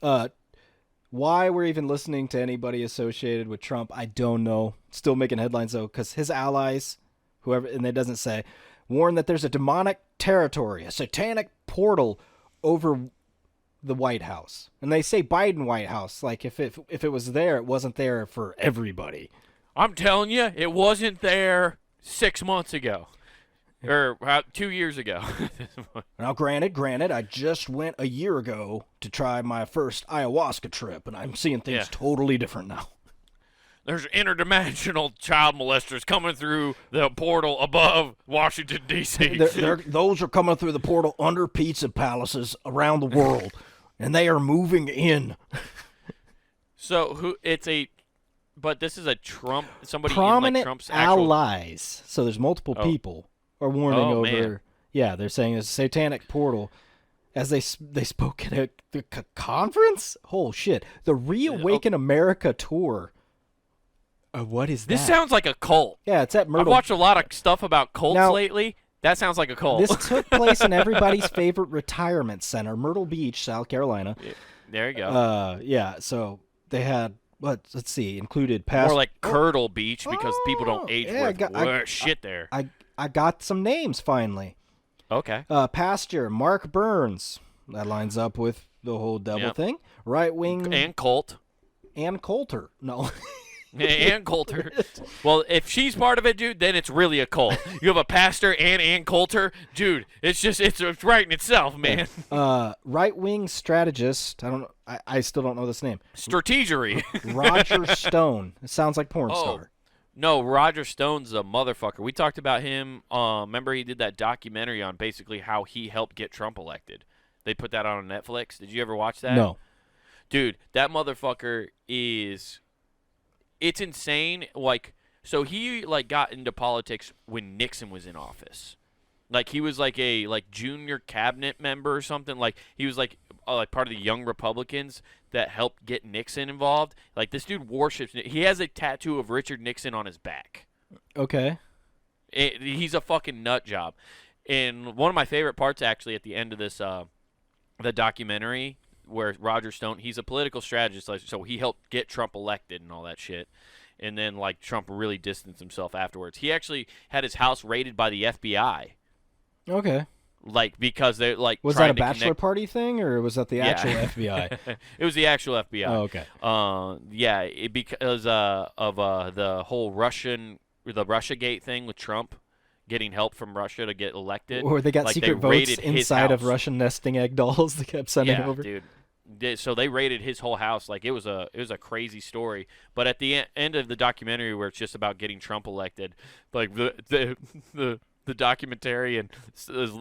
why we're even listening to anybody associated with Trump, I don't know. Still making headlines, though, because his allies, whoever, and it doesn't say, warn that there's a demonic territory, a satanic portal over the White House. And they say Biden White House, like if it was there, it wasn't there for everybody. I'm telling you, it wasn't there 6 months ago. Or 2 years ago. Now, granted, I just went a year ago to try my first ayahuasca trip, and I'm seeing things totally different now. There's interdimensional child molesters coming through the portal above Washington, D.C. Those are coming through the portal under pizza palaces around the world, and they are moving in. So but this is a Trump, somebody prominent in like Trump's actual allies. So there's multiple people are warning over. Man. Yeah, they're saying it's a satanic portal. As they spoke at the conference. Oh shit! The Reawaken America tour. What is that? This sounds like a cult. Yeah, it's at Myrtle. I've watched a lot of stuff about cults lately. That sounds like a cult. This took place in everybody's favorite retirement center, Myrtle Beach, South Carolina. Yeah, there you go. Yeah, so they had, let's see, included more like Curdle Beach because people don't age worth shit there. I got some names finally. Okay. Pastor Mark Burns. That lines up with the whole devil thing. Right wing. And cult. Ann Coulter. No. Ann Coulter. Well, if she's part of it, dude, then it's really a cult. You have a pastor and Ann Coulter, dude. It's right in itself, man. Right-wing strategist. I don't know. I still don't know this name. Strategery. Roger Stone. It sounds like porn star. No, Roger Stone's a motherfucker. We talked about him. Remember he did that documentary on basically how he helped get Trump elected. They put that on Netflix. Did you ever watch that? No. Dude, that motherfucker is... It's insane. Like, so he got into politics when Nixon was in office. Like he was like a junior cabinet member or something. Like he was like part of the Young Republicans that helped get Nixon involved. Like this dude worships. He has a tattoo of Richard Nixon on his back. Okay. He's a fucking nut job. And one of my favorite parts actually at the end of this the documentary, where Roger Stone, he's a political strategist, so he helped get Trump elected and all that shit. And then, Trump really distanced himself afterwards. He actually had his house raided by the FBI. Okay. Because they're, Was that a bachelor party thing, or was that the actual FBI? It was the actual FBI. Oh, okay. Because of the whole Russiagate thing with Trump, getting help from Russia to get elected. Or they got secret votes inside of Russian nesting egg dolls they kept sending over. Dude. So they raided his whole house. It was a crazy story. But at the end of the documentary, where it's just about getting Trump elected, the documentarian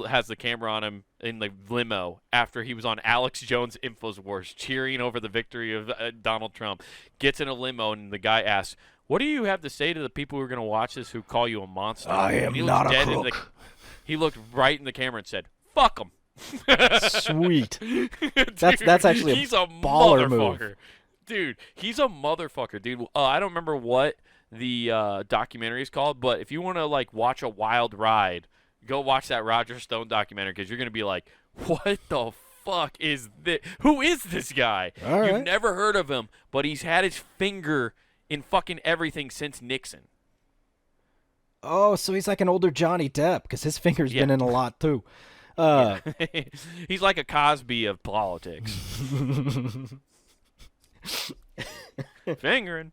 has the camera on him in the limo after he was on Alex Jones' InfoWars cheering over the victory of Donald Trump. Gets in a limo and the guy asks, "What do you have to say to the people who are going to watch this who call you a monster?" I am not a crook. He looked right in the camera and said, "Fuck him." Sweet. Dude, that's actually he's a baller move. Dude, he's a motherfucker, dude. I don't remember what the documentary is called, but if you want to watch a wild ride, go watch that Roger Stone documentary, because you're going to be like, what the fuck is this? Who is this guy? All right. You've never heard of him, but he's had his finger in fucking everything since Nixon. Oh, so he's like an older Johnny Depp, because his finger's been in a lot too. He's like a Cosby of politics. Fingering.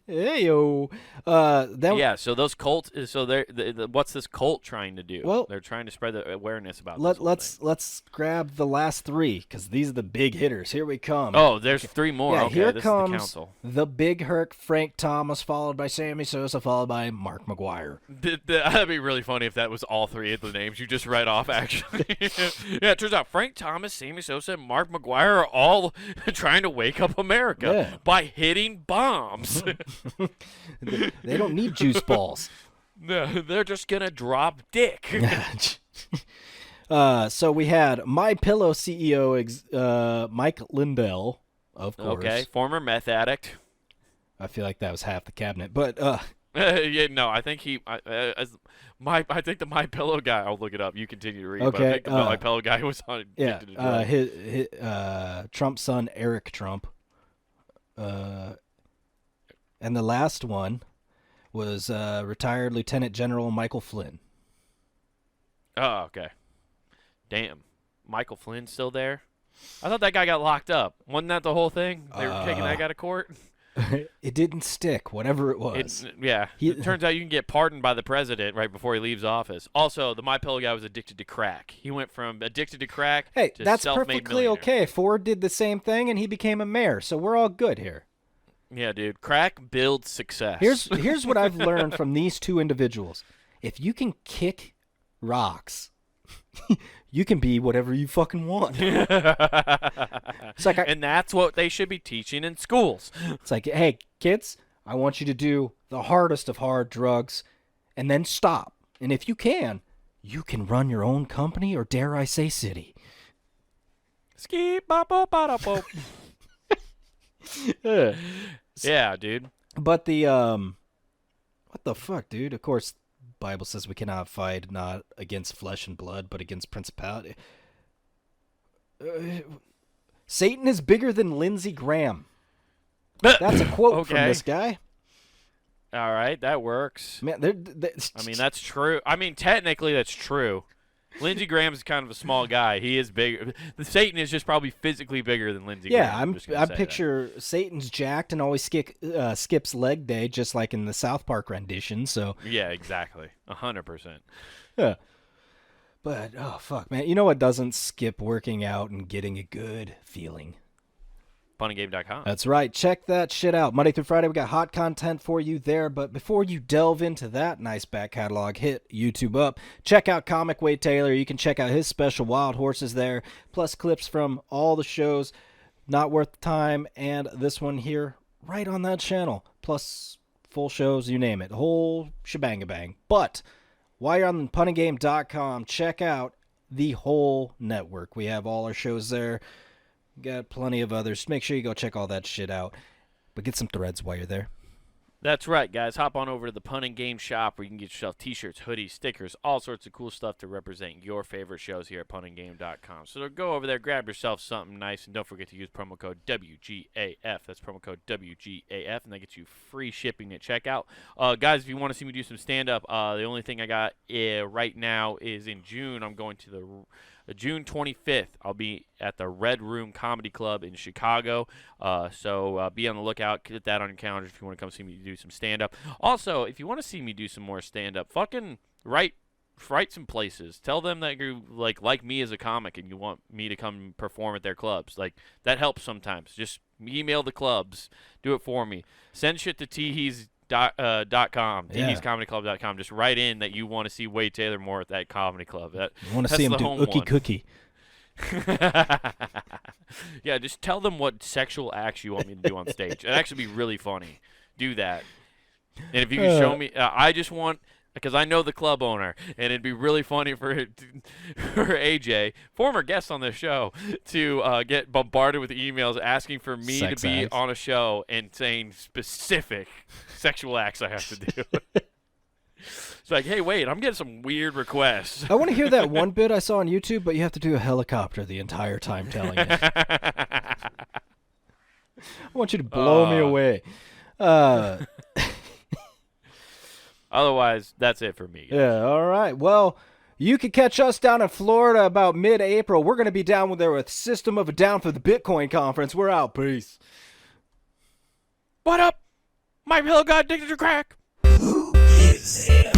Hey yo. Then Yeah, so those cults. So what's this cult trying to do? Well, They're trying to spread the awareness about this whole thing. let's grab the last three because these are the big hitters. Here we come. Oh, there's three more. Yeah, Okay, here this comes is the council. the big Herc Frank Thomas, followed by Sammy Sosa, followed by Mark McGuire. That'd be really funny if that was all three of the names you just read off, actually. Yeah, it turns out Frank Thomas, Sammy Sosa, and Mark McGuire are all trying to wake up America by hitting bombs. They don't need juice balls. No, they're just going to drop dick. So we had My Pillow CEO Mike Lindell, of course. Okay, former meth addict. I feel like that was half the cabinet, but Yeah, no, I think I think the My Pillow guy. I'll look it up. You continue to read. But I Okay, think the My Pillow guy was on. yeah, addicted to drugs. his Trump's son Eric Trump, and the last one was retired Lieutenant General Michael Flynn. Oh, okay. Damn, Michael Flynn's still there. I thought that guy got locked up. Wasn't that the whole thing? They were taking that guy to court. It didn't stick, whatever it was. It turns out you can get pardoned by the president right before he leaves office. Also, the My Pillow guy was addicted to crack. He went from addicted to crack Hey, to that's self-made perfectly millionaire. okay. Ford did the same thing, and he became a mayor, so we're all good here. Yeah, dude. Crack builds success. Here's what I've learned from these two individuals. If you can kick rocks, you can be whatever you fucking want. It's like and that's what they should be teaching in schools. It's like, hey, kids, I want you to do the hardest of hard drugs and then stop. And if you can run your own company or, dare I say, city. Ski bop bop bop bop. Yeah, dude. But the what the fuck, dude? Of course, Bible says we cannot fight not against flesh and blood, but against principality. Satan is bigger than Lindsey Graham. That's a quote from this guy. All right, that works. Man, I mean, that's true. I mean, technically, that's true. Lindsey Graham's kind of a small guy. He is big. Satan is just probably physically bigger than Lindsey Graham. I picture Satan's jacked and always skips leg day, just like in the South Park rendition. So yeah, exactly, 100%. Yeah. But oh fuck, man, you know what doesn't skip working out and getting a good feeling? Punandgame.com. That's right. Check that shit out. Monday through Friday, we got hot content for you there. But before you delve into that nice back catalog, hit YouTube up. Check out Comic Wade Taylor. You can check out his special Wild Horses there, plus clips from all the shows. Not Worth the Time, and this one here right on that channel. Plus full shows, you name it. Whole shebang-a-bang. But while you're on punandgame.com, check out the whole network. We have all our shows there. Got plenty of others. Make sure you go check all that shit out. But get some threads while you're there. That's right, guys. Hop on over to the Pun and Game shop where you can get yourself t-shirts, hoodies, stickers, all sorts of cool stuff to represent your favorite shows here at punandgame.com. So go over there, grab yourself something nice, and don't forget to use promo code WGAF. That's promo code WGAF, and that gets you free shipping at checkout. Guys, if you want to see me do some stand-up, the only thing I got right now is in June. I'm going to the June 25th, I'll be at the Red Room Comedy Club in Chicago. So be on the lookout. Get that on your calendar if you want to come see me do some stand-up. Also, if you want to see me do some more stand-up, fucking write some places. Tell them that you like me as a comic and you want me to come perform at their clubs. Like, that helps sometimes. Just email the clubs. Do it for me. Send shit to teehees.com, teeheescomedyclub.com. Just write in that you want to see Wade Taylor more at that comedy club. You want to see him do Ookie Cookie. Yeah, just tell them what sexual acts you want me to do on stage. It'd actually be really funny. Do that. And if you can show me, I just want, because I know the club owner, and it'd be really funny for AJ, former guest on this show, to get bombarded with emails asking for me Sex to be acts. on a show and saying specific sexual acts I have to do. It's like, hey, wait, I'm getting some weird requests. I want to hear that one bit I saw on YouTube, but you have to do a helicopter the entire time telling it. I want you to blow me away. Otherwise, that's it for me. Yeah, all right. Well, you can catch us down in Florida about mid-April. We're going to be down there with System of a Down for the Bitcoin conference. We're out. Peace. What up? My pillow got addicted to crack. Who gives him?